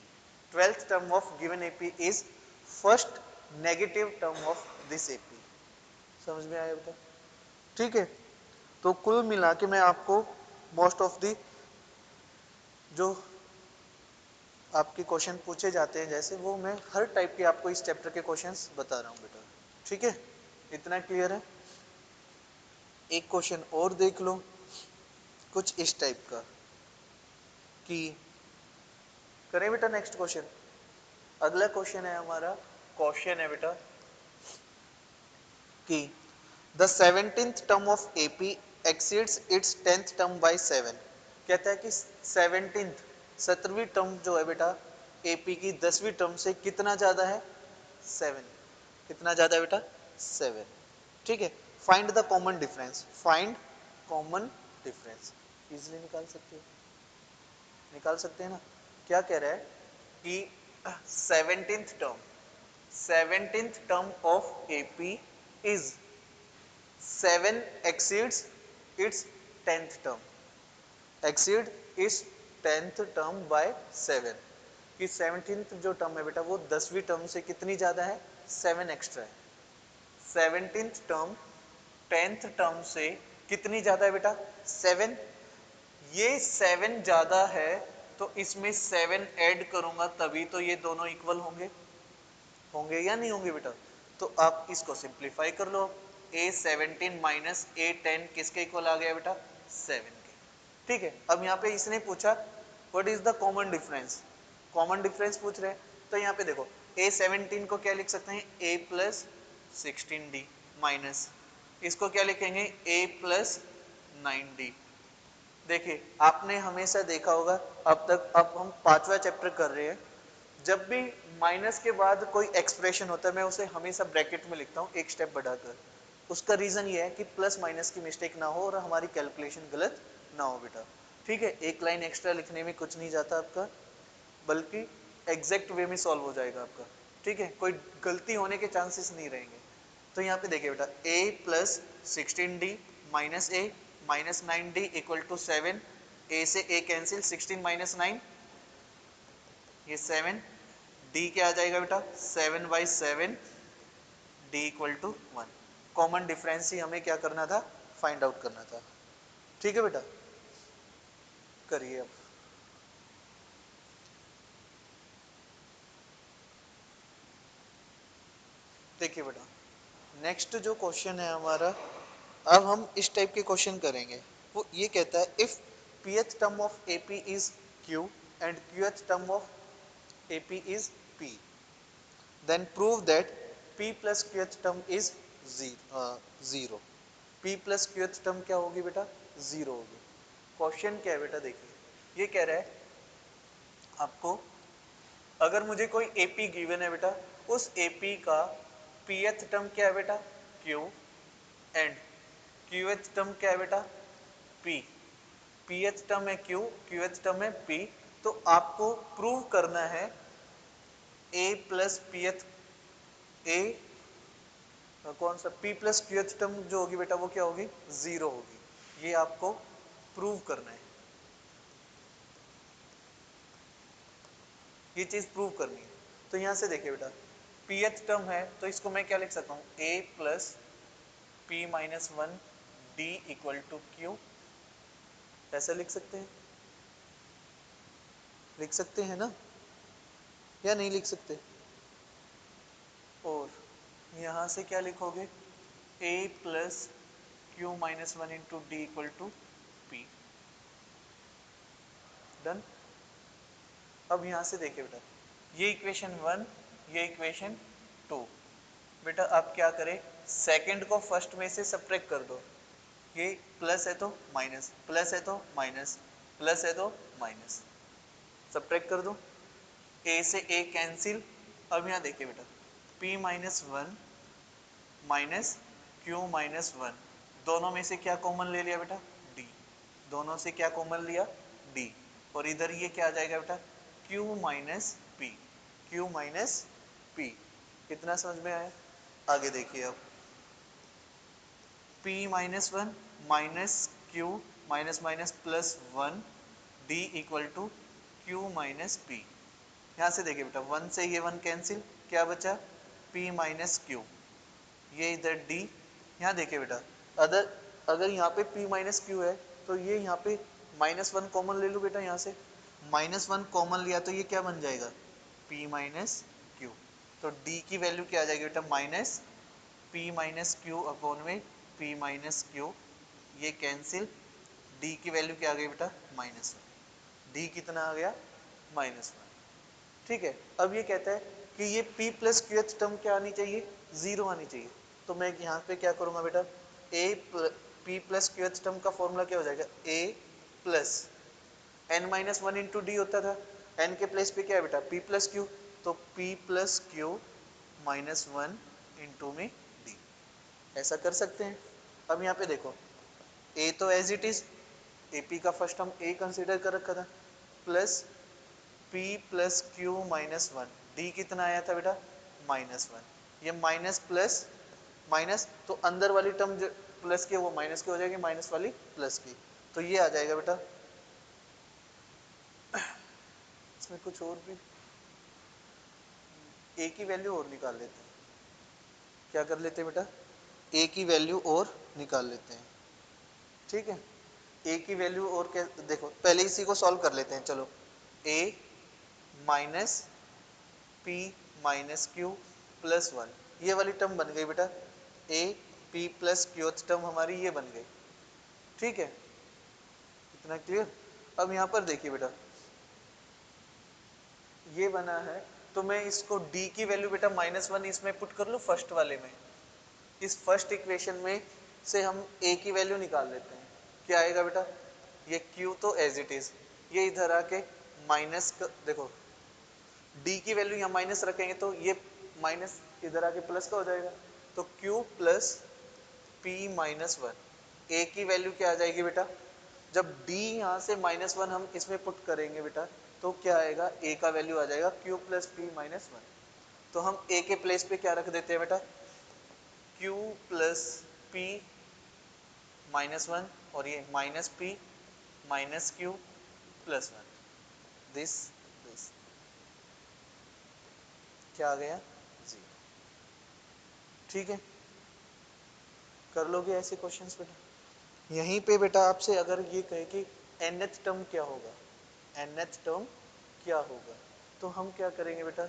12th term of given AP is first negative term of this AP। समझ में आया बेटा। ठीक है, तो कुल मिला के मैं आपको मोस्ट ऑफ दी जो आपके क्वेश्चन पूछे जाते हैं जैसे वो मैं हर टाइप के आपको इस चैप्टर के क्वेश्चंस बता रहा हूँ बेटा। ठीक है, इतना क्लियर है। एक क्वेश्चन और देख लो कुछ इस टाइप का कि करें बेटा नेक्स्ट क्वेश्चन। अगला क्वेश्चन है हमारा, क्वेश्चन है बेटा कि the 17th term of AP exceeds its 10th term by 7। कहता है कि 17th 17वीं टर्म जो है बेटा एपी की 10वीं टर्म से कितना ज्यादा है 7। कितना ज्यादा है बेटा 7। ठीक है, find the common difference, find common difference. Easily निकाल सकते हो, निकाल सकते हैं ना। क्या कह रहा है कि 17th term 17th term of AP is 7 exceeds its 10th term, exceed its 10th term by 7। कि 17th जो टर्म है बेटा वो 10वीं टर्म से कितनी ज्यादा है 7 एक्स्ट्रा है। 17th टर्म 10th टर्म से कितनी ज्यादा है बेटा 7। ये 7 ज्यादा है तो इसमें 7 ऐड करूंगा तभी तो ये दोनों इक्वल होंगे, होंगे या नहीं होंगे बेटा। तो आप इसको सिंप्लीफाई कर लो, A17 माइनस A10 किसके इक्वल आ गया बेटा 7 के। ठीक है, अब यहाँ पे इसने पूछा what is the common difference, common difference पूछ रहे हैं। तो यहाँ पे देखो A17 को क्या लिख सकते हैं A प्लस 16D माइनस इसको क्या लिखेंगे A प्लस 9D। देखिए आपने हमेशा देखा होगा अब तक, अब हम 5वां चैप्टर कर रहे हैं जब भी माइनस के बाद कोई एक्सप्रेशन होता है मैं उसे हमेशा ब्रैकेट में लिखता हूँ एक स्टेप बढ़ाकर। उसका रीजन ये है कि प्लस माइनस की मिस्टेक ना हो और हमारी कैलकुलेशन गलत ना हो बेटा। ठीक है, एक लाइन एक्स्ट्रा लिखने में कुछ नहीं जाता आपका, बल्कि एग्जैक्ट वे में सॉल्व हो जाएगा आपका। ठीक है, कोई गलती होने के चांसेस नहीं रहेंगे। तो यहाँ पे देखिए बेटा, a plus 16d minus a minus 9d equal to 7। a से a कैंसिल, 16 माइनस 9 ये 7, d क्या आ जाएगा बेटा 7/7, d equal to 1। Common difference ही हमें क्या करना था, फाइंड आउट करना था। ठीक है बेटा, करिए अब। देखिए बेटा, नेक्स्ट जो क्वेश्चन है हमारा, अब हम इस टाइप के क्वेश्चन करेंगे। वो ये कहता है if pth term of AP is Q and qth term of AP is P, then prove that P plus qth term is zero। P plus qth term क्या होगी बेटा, जीरो होगी। क्वेश्चन क्या है बेटा, देखिए ये कह रहा है आपको, अगर मुझे कोई AP गिवन है बेटा, उस AP का pth टर्म क्या है बेटा Q एंड qth टर्म क्या है बेटा P। pth टर्म है Q, qth टर्म है P। तो आपको प्रूव करना है A प्लस pth, A कौन सा P प्लस qth टर्म जो होगी बेटा वो क्या होगी, जीरो होगी। ये आपको प्रूव करना है, ये चीज प्रूव करनी है। तो यहां से देखिए बेटा, pth टर्म है तो इसको मैं क्या लिख सकता हूँ, a plus p minus 1 d equal to q, ऐसा लिख सकते हैं, लिख सकते हैं ना, या नहीं लिख सकते। और यहां से क्या लिखोगे, a plus q minus 1 into d equal to p. Done. अब यहां से देखिए बेटा, ये इक्वेशन 1, ये इक्वेशन 2। बेटा आप क्या करें, सेकंड को फर्स्ट में से सब्ट्रैक्ट कर दो। ये प्लस है तो माइनस, प्लस है तो माइनस, प्लस है तो माइनस, सब्ट्रैक्ट कर दो। ए से ए कैंसिल। अब यहाँ देखिए बेटा, p minus 1 minus q minus 1, दोनों में से क्या कॉमन ले लिया बेटा, d। दोनों से क्या कॉमन लिया, d। और इधर ये क्या आ जाएगा बेटा, q minus p, q minus p. कितना समझ में आया, आगे देखिए अब, p minus 1 minus q minus minus plus 1 d equal to q minus p. यहाँ से देखिए बेटा, 1 से ये 1 कैंसिल, क्या बचा p माइनस क्यू, ये इधर d। यहाँ देखिए बेटा, अदर अगर यहाँ पे p माइनस क्यू है तो ये यहाँ पे माइनस 1 कॉमन ले लो बेटा, यहाँ से माइनस 1 कॉमन लिया तो ये क्या बन जाएगा, p माइनस क्यू। तो d की वैल्यू क्या आ जाएगी बेटा, minus p minus Q upon में p माइनस क्यू, ये कैंसिल, d की वैल्यू क्या आ गई बेटा, माइनस 1। d कितना आ गया, माइनस 1। ठीक है, अब ये कहता है कि ये p प्लस क्यू टर्म क्या आनी चाहिए, जीरो आनी चाहिए। तो मैं यहाँ पे क्या करूँगा बेटा, p प्लस क्यू टर्म का फॉर्मूला क्या हो जाएगा, a plus n minus 1 into D होता था, n के प्लेस पे क्या है बेटा, p प्लस क्यू। तो p plus q minus 1 into में d, ऐसा कर सकते हैं। अब यहाँ पे देखो, a तो एज इट इज, AP का फर्स्ट टर्म a कंसीडर कर रखा था, plus p plus q minus 1, d कितना आया था बेटा, माइनस 1। ये माइनस प्लस माइनस, तो अंदर वाली टर्म जो प्लस की वो माइनस की हो जाएगी, माइनस वाली प्लस की। तो ये आ जाएगा बेटा, इसमें कुछ और भी a की वैल्यू और निकाल लेते हैं। क्या कर लेते हैं बेटा, a की वैल्यू और निकाल लेते हैं। ठीक है, a की वैल्यू और क्या, देखो पहले इसी को सॉल्व कर लेते हैं। चलो, a minus p minus Q plus 1, ये वाली टर्म बन गई बेटा, a p plus Q term हमारी ये बन गई। ठीक है, इतना क्लियर। अब यहाँ पर देखिए बेटा, ये बना है तो मैं इसको d की वैल्यू बेटा माइनस 1 इसमें पुट कर लूँ फर्स्ट वाले में। इस फर्स्ट इक्वेशन में से हम a की वैल्यू निकाल लेते हैं। क्या आएगा बेटा, ये q तो एज इट इज, ये इधर आके माइनस, देखो डी की वैल्यू यहाँ माइनस रखेंगे तो ये माइनस इधर आके प्लस का हो जाएगा, तो q plus p minus one. A की वैल्यू क्या आ जाएगी बेटा, जब डी यहाँ से माइनस वन हम इसमें पुट करेंगे बेटा तो क्या आएगा, ए का वैल्यू आ जाएगा Q plus p minus one. तो हम ए के प्लेस पे क्या रख देते हैं बेटा, Q plus p minus one, और ये minus P minus Q plus one, this क्या आ गया, जीरो। ठीक है, कर लोगे ऐसे क्वेश्चंस बेटा। यहीं पे बेटा आपसे अगर ये कहे कि nth टर्म क्या होगा, nth टर्म क्या होगा, तो हम क्या करेंगे बेटा,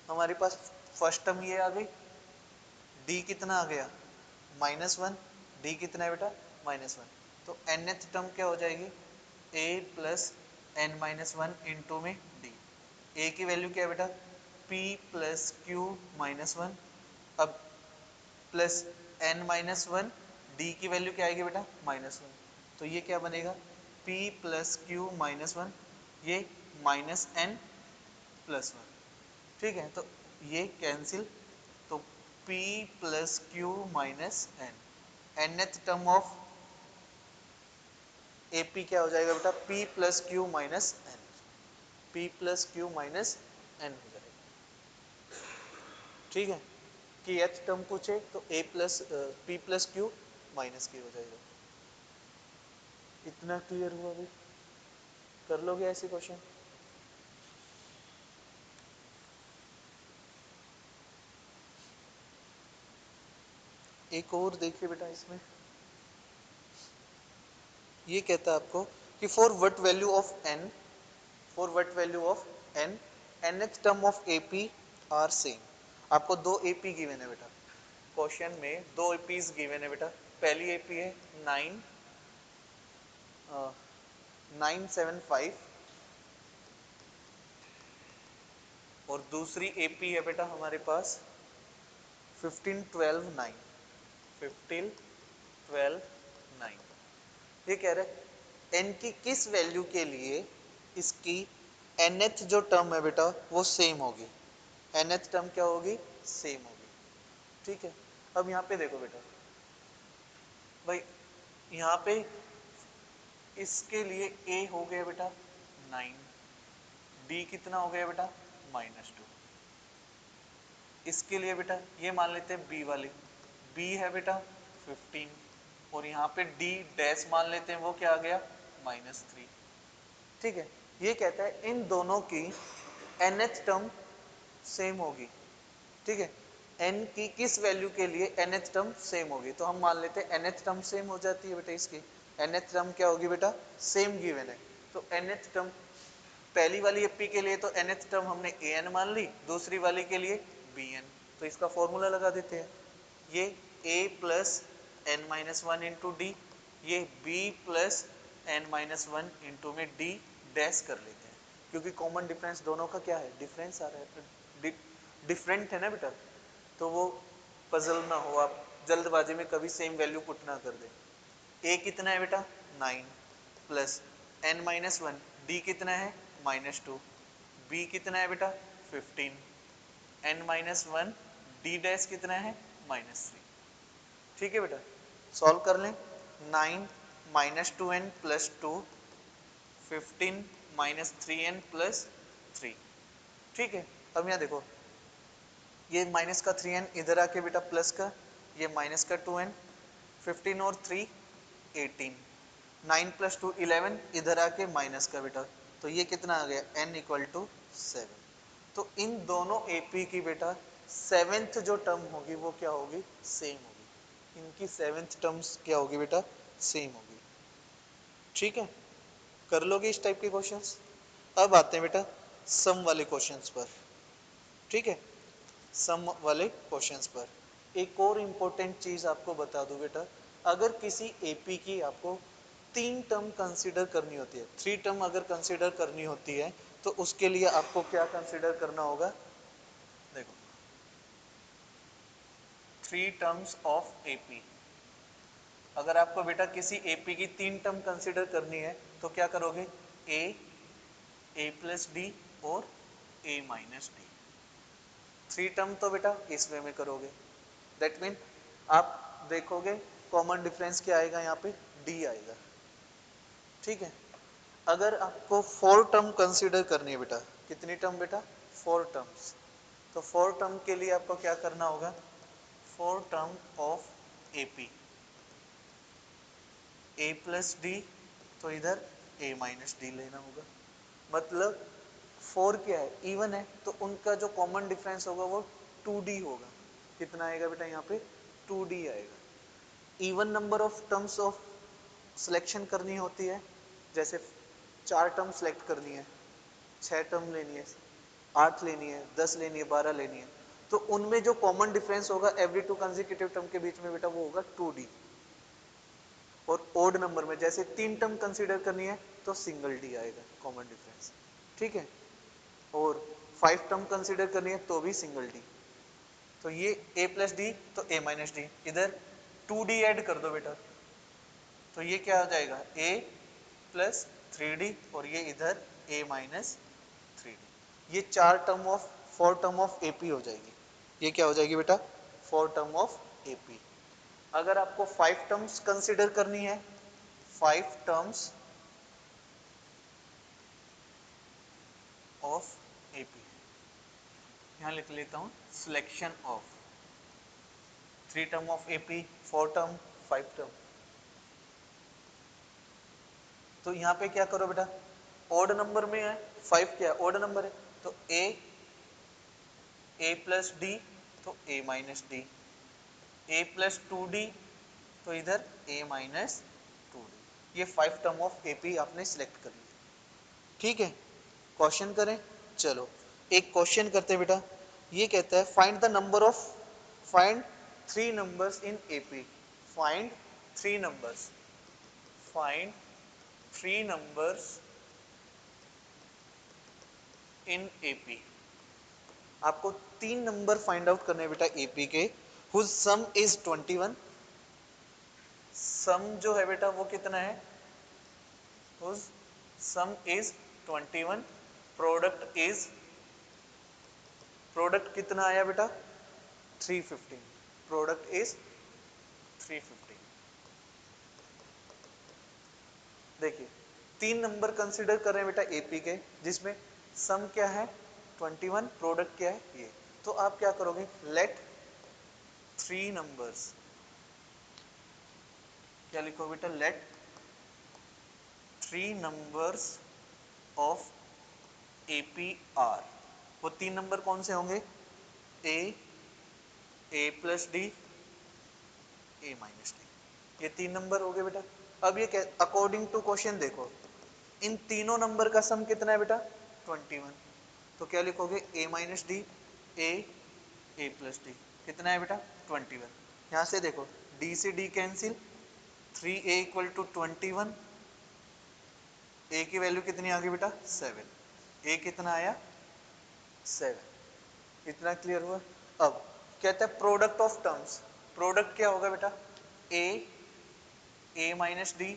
हमारे पास फर्स्ट टर्म ये आ गई, d कितना आ गया माइनस वन, डी कितना है बेटा माइनस वन, तो nth टर्म क्या हो जाएगी, a plus n minus one into में d। a की वैल्यू क्या है बेटा, p plus q minus one, अब plus n minus one, d की वैल्यू क्या आएगी बेटा माइनस वन, तो ये क्या बनेगा p plus q minus one, ये माइनस एन प्लस वन। ठीक है, तो ये कैंसिल, तो p plus q minus n, nth term of AP क्या हो जाएगा बेटा, p plus q minus n, p plus q minus n हो जाएगा। ठीक है, कि एथ टर्म पूछे तो a plus P plus q minus की हो जाएगा। इतना क्लियर हुआ भाई, कर लोगे ऐसे क्वेश्चन। एक और देखिए बेटा, इसमें ये कहता है आपको कि for what value of n, for what value of n, nth term of AP are same. आपको दो AP गिवन है बेटा, क्वेश्चन में दो APs गिवन है बेटा। पहली AP है 975 और दूसरी AP है बेटा हमारे पास 1512 9, 1512 9। ये कह रहे हैं n की किस वैल्यू के लिए इसकी nth जो टर्म है बेटा वो सेम होगी, nth टर्म क्या होगी, सेम होगी। ठीक है, अब यहाँ पे देखो बेटा भाई, यहाँ पे इसके लिए a हो गया बेटा 9, d कितना हो गया बेटा -2, इसके लिए बेटा ये मान लेते हैं b वाली, b है बेटा 15 और यहाँ पे d डैश मान लेते हैं, वो क्या आ गया -3। ठीक है, ये कहता है इन दोनों की nth टर्म सेम होगी। ठीक है, n की किस वैल्यू के लिए nth टर्म सेम होगी, तो हम मान लेते हैं nth टर्म सेम हो जाती है बेटा, इसकी nth टर्म क्या होगी बेटा सेम गिवन है, तो nth टर्म पहली वाली एपी के लिए तो nth टर्म हमने an मान ली, दूसरी वाली के लिए bn, तो इसका फॉर्मूला लगा देते हैं, ये a plus n minus one into d, ये b plus n minus one into में d डैश कर लेते हैं, क्योंकि कॉमन डिफरेंस दोनों का क्या है, डिफरेंस आ रहा है, डिफरेंट है ना बेटा, तो वो पजल ना हो, आप जल्दबाजी में कभी सेम वैल्यू पुट ना कर दे। a कितना है बेटा 9 plus n minus one, d कितना है -2, b कितना है बेटा 15, n minus one, d dash कितना है -3। ठीक है बेटा, सॉल्व कर लें, 9 -2n प्लस 2, 15 -3n प्लस 3। ठीक है, अब यहाँ देखो ये माइनस का 3n इधर आके बेटा प्लस का, ये माइनस का 2n, 15 और 3 18, 9 प्लस 2 11, इधर आके माइनस का बेटा, तो ये कितना आ गया n इक्वल टू 7। तो इन दोनों AP की बेटा सेवेंथ जो टर्म होगी वो क्या होगी, सेम होगी, इनकी सेवेंथ टर्म्स क्या होगी बेटा सेम होगी। ठीक है, कर लोगे इस टाइप के क्वेश्चंस। अब आते हैं बेटा सम वाले क्वेश्चंस पर। ठीक है, सम वाले क्वेश्चंस पर एक और इम्पोर्टेंट चीज आपको बता दूं बेटा, अगर किसी AP की आपको तीन टर्म कंसीडर करनी होती है, थ्री टर्म अगर कंसीडर करनी होती है, तो उसके लिए आपको क्या कंसीडर करना होगा, देखो थ्री टर्म्स ऑफ AP। अगर आपको बेटा किसी AP की तीन टर्म कंसीडर करनी है तो क्या करोगे, a प्लस डी और ए माइनस डी। 3 टर्म तो बेटा इस वे में करोगे, दैट मीन आप देखोगे कॉमन डिफरेंस क्या आएगा, यहाँ पे डी आएगा। ठीक है, अगर आपको 4 टर्म कंसीडर करनी है बेटा, कितनी टर्म बेटा, 4 टर्म्स, तो 4 टर्म के लिए आपको क्या करना होगा, 4 term of AP, A plus D, तो इधर ए माइनस डी लेना होगा। मतलब 4 क्या है, इवन है, तो उनका जो कॉमन डिफरेंस होगा वो 2d होगा। कितना आएगा बेटा यहाँ पे, 2d आएगा। Even number of terms of selection करनी होती है, जैसे 4 टर्म सेलेक्ट करनी है, 6 टर्म लेनी है, 8 लेनी है, 10 लेनी है, 12 लेनी है, तो उनमें जो कॉमन डिफरेंस होगा एवरी 2 कंसेक्यूटिव टर्म के बीच में बेटा वो होगा 2d। और ओड नंबर में जैसे 3 टर्म कंसीडर करनी है तो सिंगल डी आएगा कॉमन डिफरेंस। ठीक है, और 5 टर्म कंसीडर करनी है तो भी सिंगल डी। तो ये a प्लस डी तो a माइनस डी, इधर 2d ऐड कर दो बेटा, तो ये क्या हो जाएगा, a प्लस 3d, और ये इधर a माइनस 3d। ये 4 टर्म ऑफ AP हो जाएगी। ये क्या हो जाएगी बेटा, 4 टर्म ऑफ AP। अगर आपको 5 टर्म्स कंसीडर करनी है, 5 टर्म्स ऑफ AP, यहां लिख लेता हूं selection of 3 term of AP, 4 term, 5 term. तो यहाँ पे क्या करो बेटा, ओड नंबर में है, 5 क्या ओड नंबर है, तो a प्लस डी तो a minus d, a plus 2d तो इधर a माइनस 2d। ये 5 टर्म ऑफ AP आपने सिलेक्ट कर लिया। ठीक है, क्वेश्चन करें, चलो एक क्वेश्चन करते हैं बेटा। ये कहता है find 3 numbers in AP, find 3 numbers, find 3 numbers in AP। आपको 3 नंबर फाइंड आउट करने हैं बेटा AP के, हुज सम इज 21। सम जो है बेटा वो कितना है, whose sum is 21, product is, product कितना आया बेटा 315, प्रोडक्ट इज 315। देखिए 3 नंबर कंसीडर कर रहे हैं बेटा AP के, जिसमें सम क्या है 21, प्रोडक्ट क्या है ये। तो आप क्या करोगे, लेट 3 नंबर्स, क्या लिखो बेटा, let 3 numbers of AP are. वो 3 नंबर कौन से होंगे, a plus d, a minus d, ये 3 नंबर हो गए बेटा। अब ये अकॉर्डिंग टू क्वेश्चन देखो, इन तीनों नंबर का सम कितना है बेटा 21, तो क्या लिखोगे a minus d, a plus D, कितना है बेटा 21। यहाँ से देखो d से d cancel, 3a equal to 21, a की वैल्यू कितनी आ गई बेटा 7, a कितना आया 7। इतना क्लियर हुआ। अब कहता है प्रोडक्ट ऑफ टर्म्स, प्रोडक्ट क्या होगा बेटा, a minus d,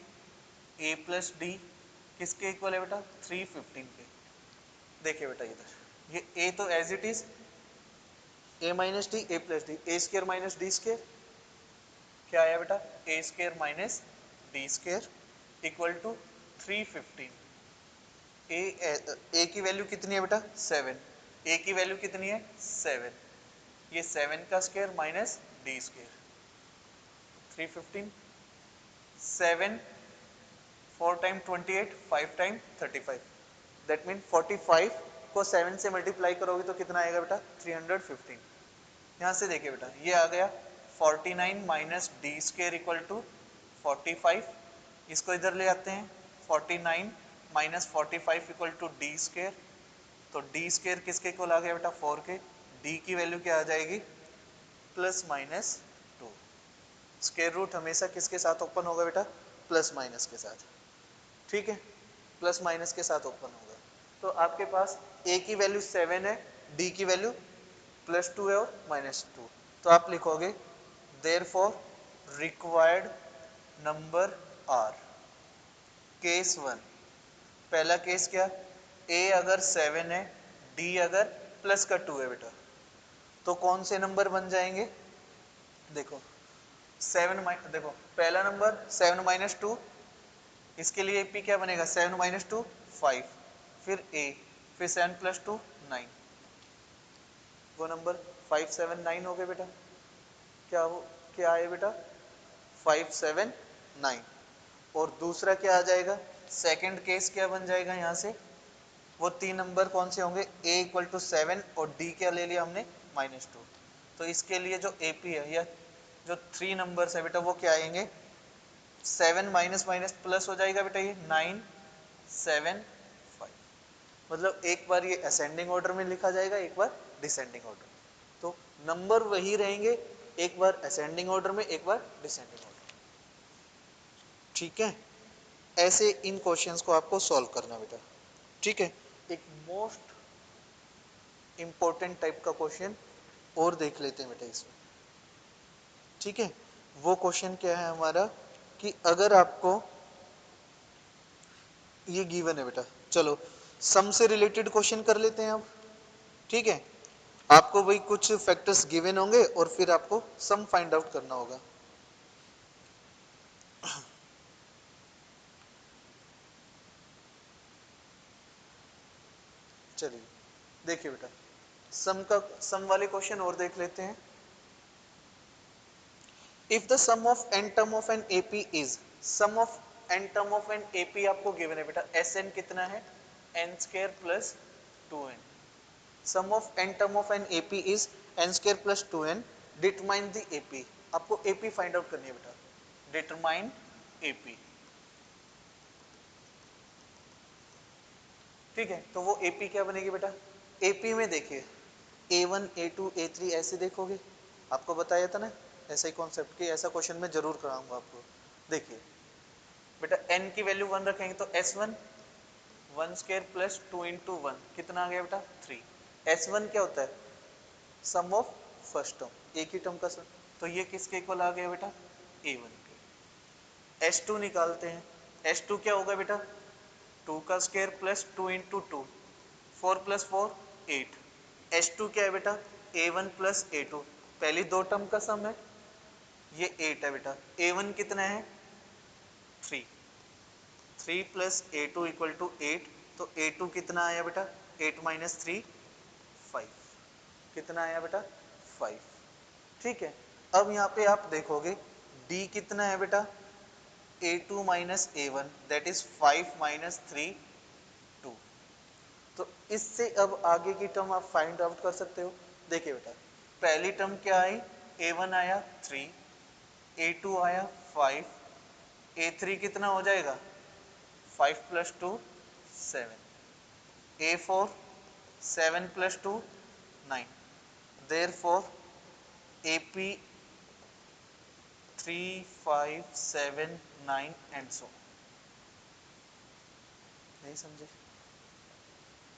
a plus D, किसके इक्वल है बेटा 315 के। देखिए बेटा इधर ये a तो as it is a minus d, a plus d, a square minus d square, क्या आया बेटा a square minus d square equal to 315। A की वैल्यू कितनी है बेटा 7, ए की वैल्यू कितनी है 7, ये 7 का square minus d square, 315, 7 4 time 28, 5 time 35, that mean 45 को 7 से मल्टीप्लाई करोगे तो कितना आएगा बेटा 315। यहाँ से देखिए बेटा ये आ गया 49 minus d square equal to 45, इसको इधर ले आते हैं 49 minus 45 equal to d square, तो डी स्केयर किसके इक्वल आ गया बेटा 4 के, डी की वैल्यू क्या आ जाएगी प्लस माइनस 2। स्केयर रूट हमेशा किसके साथ ओपन होगा बेटा प्लस माइनस के साथ। ठीक है, प्लस माइनस के साथ ओपन होगा। तो आपके पास ए की वैल्यू 7 है, डी की वैल्यू प्लस 2 है और माइनस 2, तो आप लिखोगे therefore required number are. Case 1, पहला केस क्या, ए अगर 7 है, डी अगर प्लस का 2 है बेटा, तो कौन से नंबर बन जाएंगे? देखो 7 देखो पहला नंबर 7 माइनस 2, इसके लिए एपी क्या बनेगा? 7 माइनस 2 5, फिर ए, फिर 7 प्लस 2 9, वो नंबर 5 7 9 हो गए बेटा। क्या हो, क्या आए बेटा? 5 7 9। और दूसरा क्या आ जाएगा? सेकंड केस क्या बन जाएगा यहाँ से? वो तीन नंबर कौन से होंगे? a इक्वल टू 7 और d क्या ले लिया हमने? -2। तो इसके लिए जो AP है या जो 3 नंबर्स है बेटा वो क्या आएंगे? 7 माइनस माइनस प्लस हो जाएगा बेटा, ये 9 7 5। मतलब एक बार ये असेंडिंग ऑर्डर में लिखा जाएगा, एक बार डिसेंडिंग ऑर्डर में। तो नंबर वही रहेंगे, एक बार असेंडिंग ऑर्डर में, एक बार डिसेंडिंग ऑर्डर में। ठीक है, ऐसे इन क्वेश्चंस को आपको सॉल्व करना बेटा। ठीक है, एक मोस्ट इंपॉर्टेंट टाइप का क्वेश्चन और देख लेते हैं बेटा इसमें। ठीक है, वो क्वेश्चन क्या है हमारा कि अगर आपको ये गिवन है बेटा, चलो सम से रिलेटेड क्वेश्चन कर लेते हैं अब। ठीक है, आपको वही कुछ फैक्टर्स गिवन होंगे और फिर आपको सम फाइंड आउट करना होगा। चलिए देखिए बेटा, सम वाले क्वेश्चन और देख लेते हैं। If the sum of n term of an AP is, sum of n term of an AP आपको गिवन है बेटा, Sn कितना है? n square plus 2n। Sum of n term of an AP is n square plus 2n। Determine the AP, आपको AP find out करनी है बेटा। Determine AP. ठीक है, तो वो एपी क्या बनेगी बेटा? एपी में देखिए A1 A2 A3 ऐसे देखोगे, आपको बताया था ना ऐसा ही कॉन्सेप्ट कि ऐसा क्वेश्चन मैं जरूर कराऊंगा आपको। देखिए बेटा n की वैल्यू 1 रखेंगे तो S1 1 स्क्वायर प्लस 2 इंटू 1 कितना आ गया बेटा? 3। S1 क्या होता है? सम ऑफ फर्स्ट टर्म, एक ही टर्म का सम। तो ये किसके इक्वल आ गया बेटा? A1 के। S2 निकालते हैं, S2 क्या होगा बेटा? 2 का square plus 2 into 2, 4 plus 4 8। H2 क्या है बेटा? A1 प्लस A2, पहली दो टर्म का सम है, ये 8 है बेटा। A1 कितना है? 3। 3 प्लस A2 इक्वल टू 8, तो A2 कितना आया बेटा? 8 माइनस 3 5। कितना आया बेटा? 5। ठीक है, अब यहाँ पे आप देखोगे D कितना है बेटा? A2 minus A1 that is 5 minus 3 2। तो इससे अब आगे की टर्म आप फाइंड आउट कर सकते हो। देखिए बेटा, पहली टर्म क्या आई? A1 आया 3, A2 आया 5, A3 कितना हो जाएगा? 5 plus 2 7, A4 7 plus 2 9। Therefore AP 3 5 7 9 and so. नहीं समझे?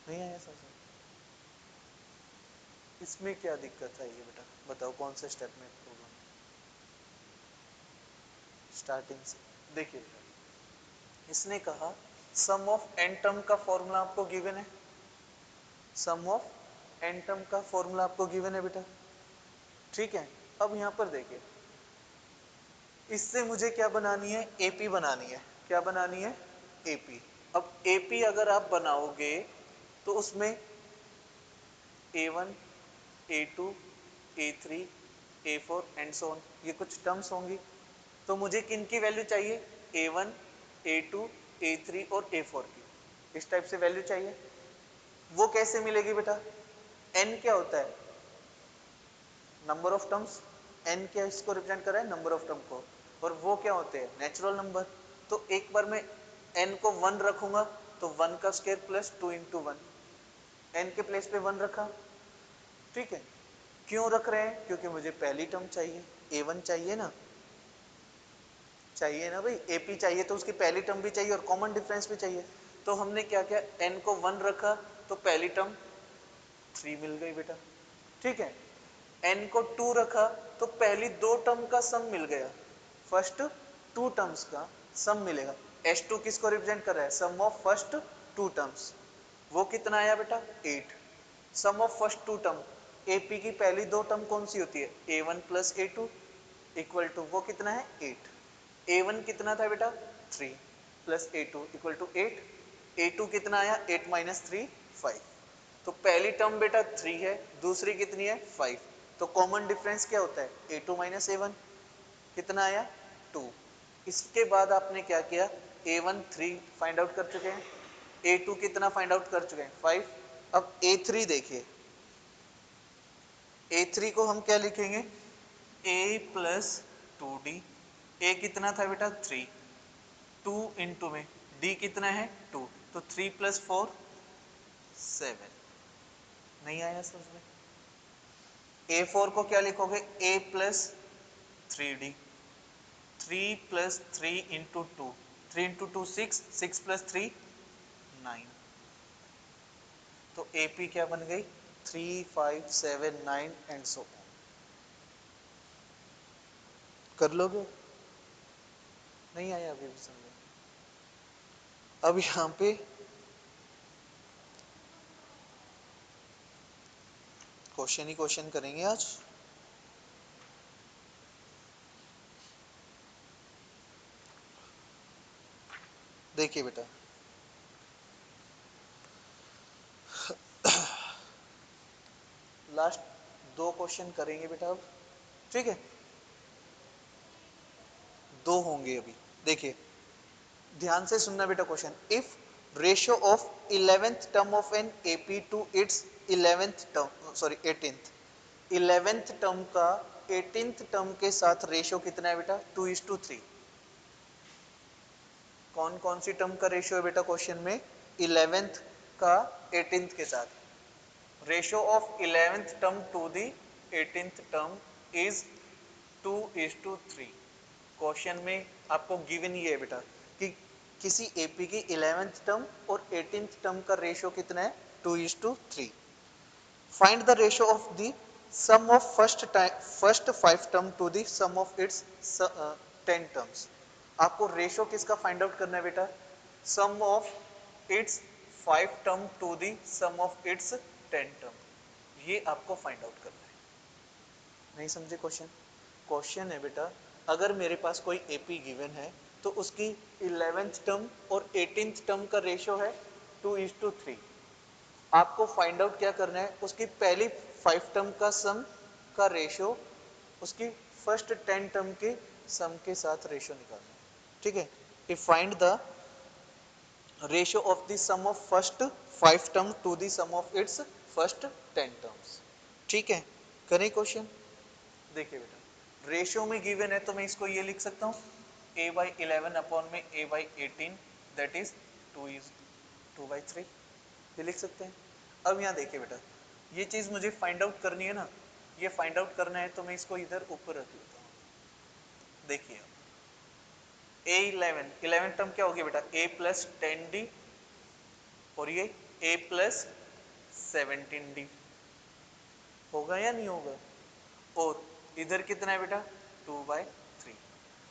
नहीं आया समझे? इसमें क्या दिक्कत है ये बेटा बताओ, कौन से स्टेप में प्रॉब्लम? स्टार्टिंग से देखिए बेटा, इसने कहा सम ऑफ एन टर्म का फॉर्मूला आपको गिवन है। सम ऑफ एन टर्म का फॉर्मूला आपको गिवन है बेटा। ठीक है, अब यहां पर देखिए, इससे मुझे क्या बनानी है? एपी बनानी है। क्या बनानी है? एपी। अब एपी अगर आप बनाओगे तो उसमें A1 A2 A3 A4 and so on, ये कुछ टर्म्स होंगी। तो मुझे किन की वैल्यू चाहिए? A1 A2 A3 और A4 की, इस टाइप से वैल्यू चाहिए। वो कैसे मिलेगी बेटा? n क्या होता है? Number of terms. n क्या इसको रिप्रेजेंट कर रहा है? नंबर ऑफ टर्म को। और वो क्या होते हैं? Natural number. तो एक बार मैं n को 1 रखूंगा तो 1 का स्क्वायर प्लस 2 इंटू 1, n के प्लेस पे 1 रखा। ठीक है, क्यों रख रहे हैं? क्योंकि मुझे पहली टर्म चाहिए, A1 चाहिए ना, चाहिए ना भाई, AP चाहिए तो उसकी पहली टर्म भी चाहिए और कॉमन डिफरेंस भी चाहिए। तो हमने क्या किया? n को 1 रखा तो पहली टर्म 3 मिल गई बेटा। ठीक है, n को 2 रखा तो पहली दो टर्म का सम मिल गया, फर्स्ट टू टर्म्स का सम मिलेगा। S2 किसको रिप्रेजेंट कर रहा है? Sum of first two terms. वो कितना आया बेटा? 8। Sum of first two term, AP की पहली दो टर्म कौन सी होती है, a1 plus a2 equal to वो कितना है 8, a1 कितना था बेटा 3 plus a2 equal to 8, a2 कितना आया 8 माइनस 3 5, तो पहली टर्म बेटा 3 है, दूसरी कितनी है 5, तो कॉमन डिफरेंस क्या होता है a2 माइनस a1, कितना आया 2। इसके बाद आपने क्या किया, a1 3 फाइंड आउट कर चुके हैं, a2 कितना फाइंड आउट कर चुके हैं 5, अब a3 देखिए, a3 को हम क्या लिखेंगे a प्लस 2d, a कितना था बेटा 3, 2 इंटू में d कितना है 2, तो 3 प्लस 4 7, नहीं आया समझ में। a4 को क्या लिखोगे a plus 3d, 3 plus 3 into 2, 3 into 2 6, 6 plus 3 9, तो AP क्या बन गई 3 5 7 9 एंड सो ऑन, कर लोगे, नहीं आया अभी भी समझो। अब यहाँ पे क्वेश्चन ही क्वेश्चन करेंगे आज। देखिए बेटा, लास्ट दो क्वेश्चन करेंगे बेटा अब, ठीक है, दो होंगे अभी। देखिए ध्यान से सुनना बेटा question, if ratio of 11th term of an AP to its 11th term, sorry 18th, 11th term का 18th टर्म के साथ रेशियो कितना है बेटा 2:3। कौन कौन सी टर्म का रेशियो है बेटा क्वेश्चन में, 11th का 18th के साथ, ratio of 11th term to the 18th term is 2:3। Question में आपको गिवन ये है बेटा कि किसी एपी की 11th टर्म और 18th टर्म का रेशियो कितना है 2:3। Find the ratio of the sum of first 5 term to the sum of its 10 terms. आपको रेशियो किसका फाइंड आउट करना है बेटा, sum of its 5 term to the sum of its 10 term, ये आपको फाइंड आउट करना है। नहीं समझे क्वेश्चन, क्वेश्चन है बेटा अगर मेरे पास कोई एपी गिवन है तो उसकी 11th टर्म और 18th टर्म का रेशियो है 2:3, आपको फाइंड आउट क्या करना है, उसकी पहली 5 टर्म का सम का रेशियो उसकी फर्स्ट 10 टर्म के सम के साथ रेशियो निकालना है, ठीक है। If find the ratio of the sum of first 5 term to the sum of its first 10 terms, ठीक है। करें क्वेश्चन, देखिए बेटा रेशियो में गिवन है तो मैं इसको ये लिख सकता हूँ a/11 अपॉन में a/18 दैट इज 2:3, ये लिख सकते हैं। अब यहाँ देखिए बेटा ये चीज मुझे फाइंड आउट करनी है ना, ये फाइंड आउट करना है तो मैं इसको इधर ऊपर रख लेता हूँ। देखिए a11 टर्म क्या होगी बेटा a प्लस 10d और ये a प्लस 17d, होगा या नहीं होगा, और इधर कितना है बेटा 2/3।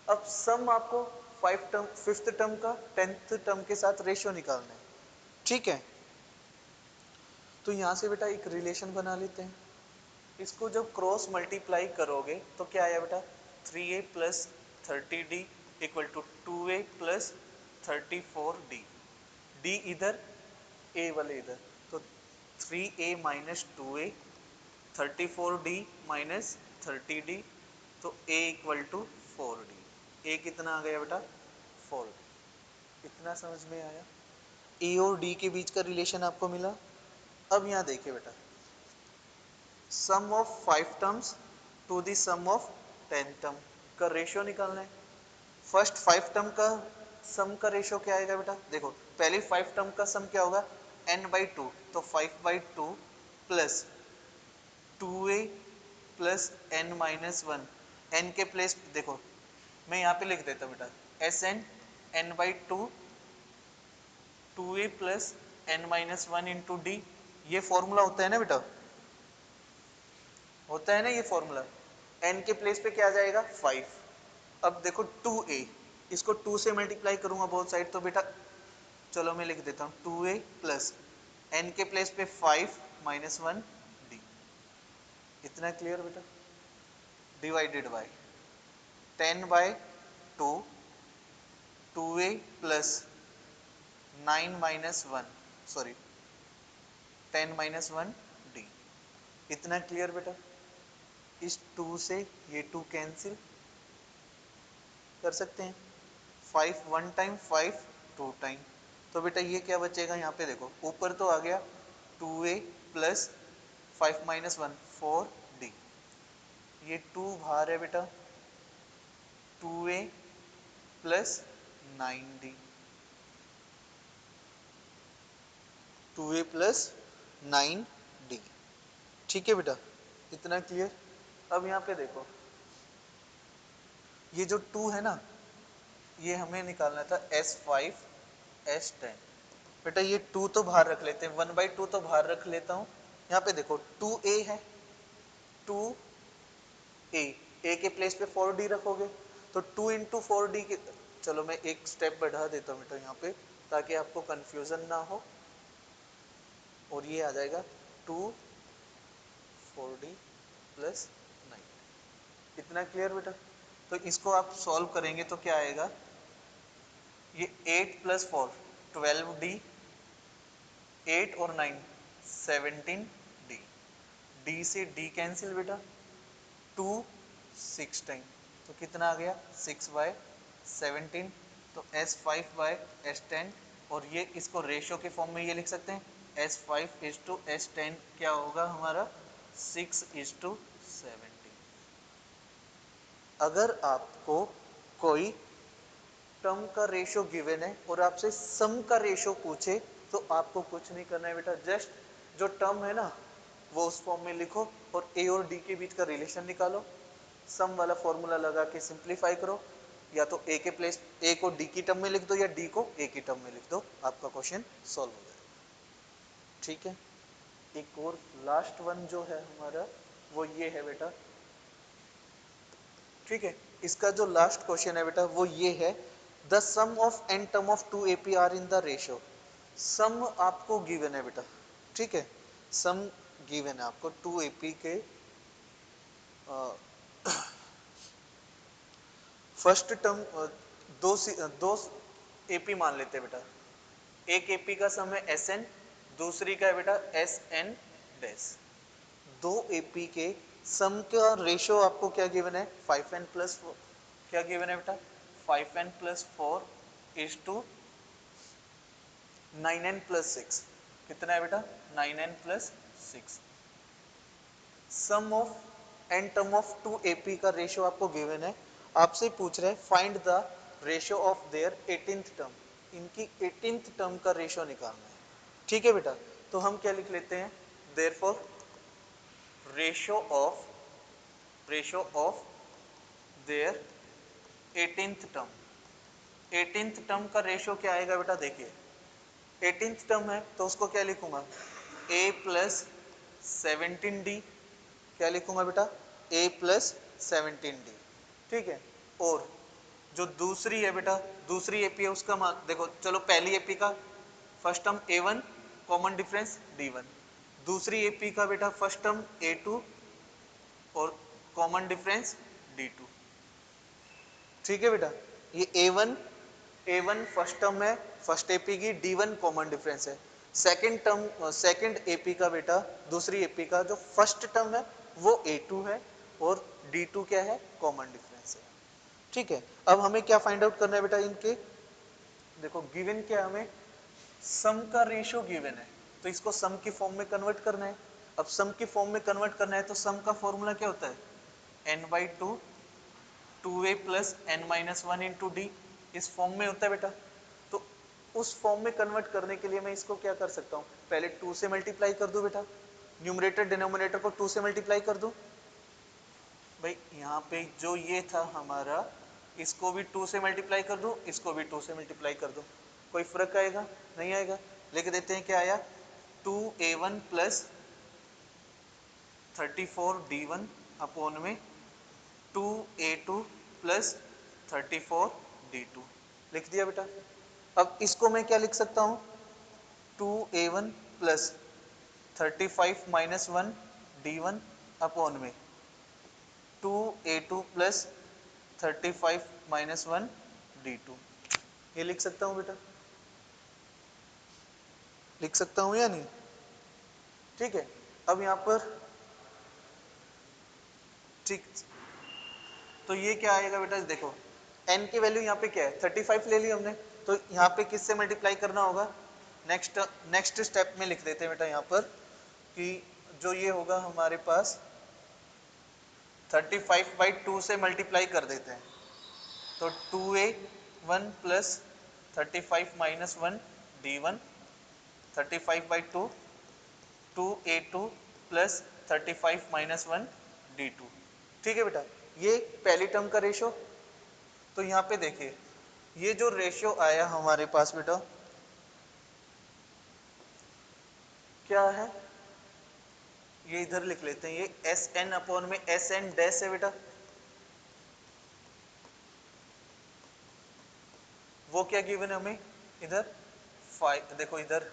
अब सम आपको 5 टर्म 5th टर्म का 10th टर्म के साथ रेशियो निकालना है, ठीक है। तो यहां से बेटा एक रिलेशन बना लेते हैं, इसको जब क्रॉस मल्टीप्लाई करोगे तो क्या आया बेटा 3a plus 30d equal to 2a plus 34d, d इधर a वाले इधर, तो 3a minus 2a 34d minus 30d, तो a equal to 4d, a कितना आ गया बेटा 4d, इतना समझ में आया, a और d के बीच का रिलेशन आपको मिला। अब यहाँ देखिए बेटा sum of 5 terms to the sum of 10 term का रेशियो निकालना है। फर्स्ट 5 टर्म का सम का रेशियो क्या आएगा बेटा, देखो पहले 5 टर्म का सम क्या होगा n/2, तो 5/2 plus 2a plus n-1, n के प्लेस देखो मैं यहाँ पे लिख देता हूँ बेटा Sn n/2 2a plus n-1 into d, ये फॉर्मूला होता है ना बेटा, होता है ना ये फॉर्मूला, n के प्लेस पे क्या आ जाएगा 5, अब देखो 2a, इसको 2 से मल्टीप्लाई करूंगा बोथ साइड तो बेटा चलो मैं लिख देता हूँ 2a प्लस n के प्लेस पे 5 -1 डी। इतना क्लियर बेटा? Divided by 10/2 2a plus 9 - 1 sorry 10 - 1 D. इतना क्लियर बेटा? इस 2 से ये 2 कैंसिल कर सकते हैं, 5 1 टाइम 5 2 टाइम, तो बेटा ये क्या बचेगा यहाँ पे देखो, ऊपर तो आ गया 2a प्लस 5 - 1 4d, ये 2 बाहर है बेटा, 2a plus 9d, 2a plus 9d। ठीक है बेटा? इतना क्लियर? अब यहाँ पे देखो, ये जो 2 है ना, ये हमें निकालना था S5 S10। बेटा ये 2 तो बाहर रख लेते हैं, 1/2 तो बाहर रख लेता हूँ। यहाँ पे देखो 2a है, 2a, a के प्लेस पे 4d रखोगे तो 2 इंटू 4d के, चलो मैं एक स्टेप बढ़ा देता हूँ बेटा यहाँ पे ताकि आपको कंफ्यूजन ना हो, और ये आ जाएगा 2 4d प्लस 9। इतना क्लियर बेटा? तो इसको आप सॉल्व करेंगे तो क्या आएगा, ये 8 प्लस 4 12d, 8 और 9 17d, d से d कैंसिल बेटा, 2 6 टाइम, तो कितना आ गया 6/17, तो S5/S10, और ये इसको रेशियो के फॉर्म में ये लिख सकते हैं S5:S10 क्या होगा हमारा 6:17। अगर आपको कोई टर्म का रेशियो गिवन है और आपसे सम का रेशियो पूछे तो आपको कुछ नहीं करना है बेटा, जस्ट जो टर्म है ना वो उस फॉर्म में लिखो और ए और डी के बीच का रिलेशन निकालो, सम वाला फॉर्मूला लगा के सिंप्लीफाई करो, या तो ए के प्लेस ए को डी की टर्म में लिख दो या डी को ए की टर्म में लिख दो, आपका क्वेश्चन सॉल्व हो जाएगा। ठीक है? एक और लास्ट वन जो है हमारा वो ये है बेटा, ठीक है, इसका जो लास्ट क्वेश्चन है बेटा वो ये है, the sum of n term of 2 AP are in the ratio. Sum आपको गिवन है बेटा, ठीक है, सम गिवन है आपको 2 AP के, फर्स्ट टर्म दो AP मान लेते हैं बेटा, एक AP का सम है SN, दूसरी का है बेटा SN डैश। दो AP के सम का रेशियो आपको क्या गिवन है 5n प्लस, क्या गिवन है बेटा 5n plus 4 is to 9n plus 6, कितना है बेटा 9n plus 6। Sum of n term of 2 AP का रेशियो आपको गिवन है, आपसे पूछ रहे हैं find the ratio of their 18th term, इनकी 18th टर्म का रेशियो निकालना है। ठीक है बेटा? तो हम क्या लिख लेते हैं, therefore ratio of their 18th term, 18th term का रेशियो क्या आएगा बेटा, देखिए 18th टर्म है तो उसको क्या लिखूंगा a प्लस 17d, क्या लिखूंगा बेटा a प्लस 17d। ठीक है? और जो दूसरी है बेटा, दूसरी एपी है उसका मान देखो, चलो पहली एपी का first term a1 common difference d1, दूसरी एपी का बेटा फर्स्ट टर्म a2 और कॉमन डिफरेंस d2। ठीक है बेटा? ये A1 फर्स्ट टर्म है फर्स्ट एपी की, D1 कॉमन डिफरेंस है। सेकंड टर्म सेकंड एपी का बेटा, दूसरी एपी का जो फर्स्ट टर्म है वो A2 है और D2 क्या है कॉमन डिफरेंस है। ठीक है? अब हमें क्या फाइंड आउट करना है बेटा, इनके देखो गिवन क्या, हमें सम का रेशियो गिवन है तो इसको सम की फॉर्म में कन्वर्ट करना है। अब सम की फॉर्म में कन्वर्ट करना है तो सम का फॉर्मूला क्या होता है n/2 2a plus n - 1 into D, इस फॉर्म में होता है बेटा। तो उस फॉर्म में कन्वर्ट करने के लिए मैं इसको क्या कर सकता हूँ, पहले 2 से मल्टीप्लाई कर दूं बेटा, न्यूमरेटर डिनोमिनेटर को 2 से मल्टीप्लाई कर दूं। भाई यहाँ पे जो ये था हमारा, इसको भी 2 से मल्टीप्लाई कर दूं, इसको भी 2 से मल्टीप्लाई कर दूं, कोई फर्क आएगा? नहीं आएगा। लिख देते हैं क्या आया, 2a1 प्लस 34d1 अपॉन में 2a2 प्लस 34d2 लिख दिया बेटा। अब इसको मैं क्या लिख सकता हूँ, 2a1 plus 35 minus 1 d1 upon में 2a2 प्लस 35 माइनस 1 d2। ये लिख सकता हूँ बेटा, लिख सकता हूँ या नहीं? ठीक है। अब यहाँ पर ठीक, तो ये क्या आएगा बेटा, देखो n की वैल्यू यहाँ पे क्या है 35 ले ली हमने, तो यहाँ पे किससे मल्टीप्लाई करना होगा, नेक्स्ट स्टेप में लिख देते हैं बेटा यहाँ पर कि जो ये होगा हमारे पास 35/2 से मल्टीप्लाई कर देते हैं, तो 2a1 plus 35 minus 1 d1 35/2 2a2 plus 35 minus 1 d2। ठीक है बेटा, ये पहली टर्म का रेशो। तो यहाँ पे देखिए ये जो रेशियो आया हमारे पास बेटा क्या है, ये इधर लिख लेते हैं, ये एस एन अपॉन में एस एन डैश है बेटा, वो क्या गिवन है हमें इधर 5, देखो इधर।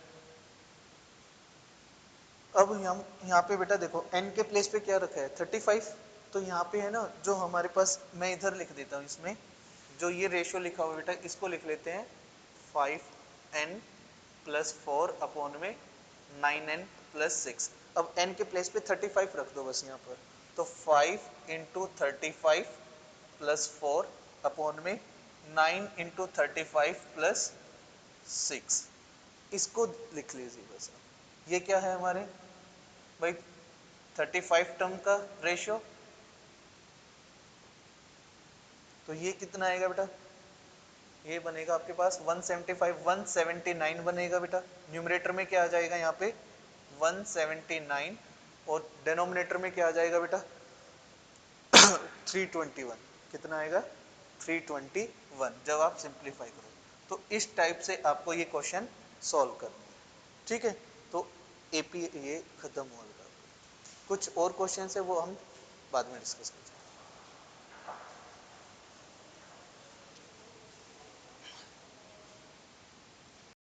अब यहाँ पे बेटा देखो n के प्लेस पे क्या रखा है 35, तो यहाँ पे है ना जो हमारे पास, मैं इधर लिख देता हूँ, इसमें जो ये रेशियो लिखा हुआ बेटा इसको लिख लेते हैं 5n प्लस 4 अपॉन में 9n प्लस 6। अब n के प्लेस पे 35 रख दो बस यहाँ पर, तो 5 इंटू 35 प्लस 4 अपॉन में 9 इंटू 35 प्लस 6, इसको लिख लीजिए बस। ये क्या है हमारे भाई 35 टर्म का रेशियो, तो ये कितना आएगा बेटा, ये बनेगा आपके पास 175 179 बनेगा बेटा। न्यूमरेटर में क्या आ जाएगा यहाँ पे 179, और डिनोमिनेटर में क्या आ जाएगा बेटा 321। कितना आएगा 321 जब आप सिंप्लीफाई करो। तो इस टाइप से आपको ये क्वेश्चन सॉल्व करना है। ठीक है, तो एपी ये खत्म हुआ बेटा। कुछ और क्वेश्चन है वो हम बाद में डिस्कस करेंगे।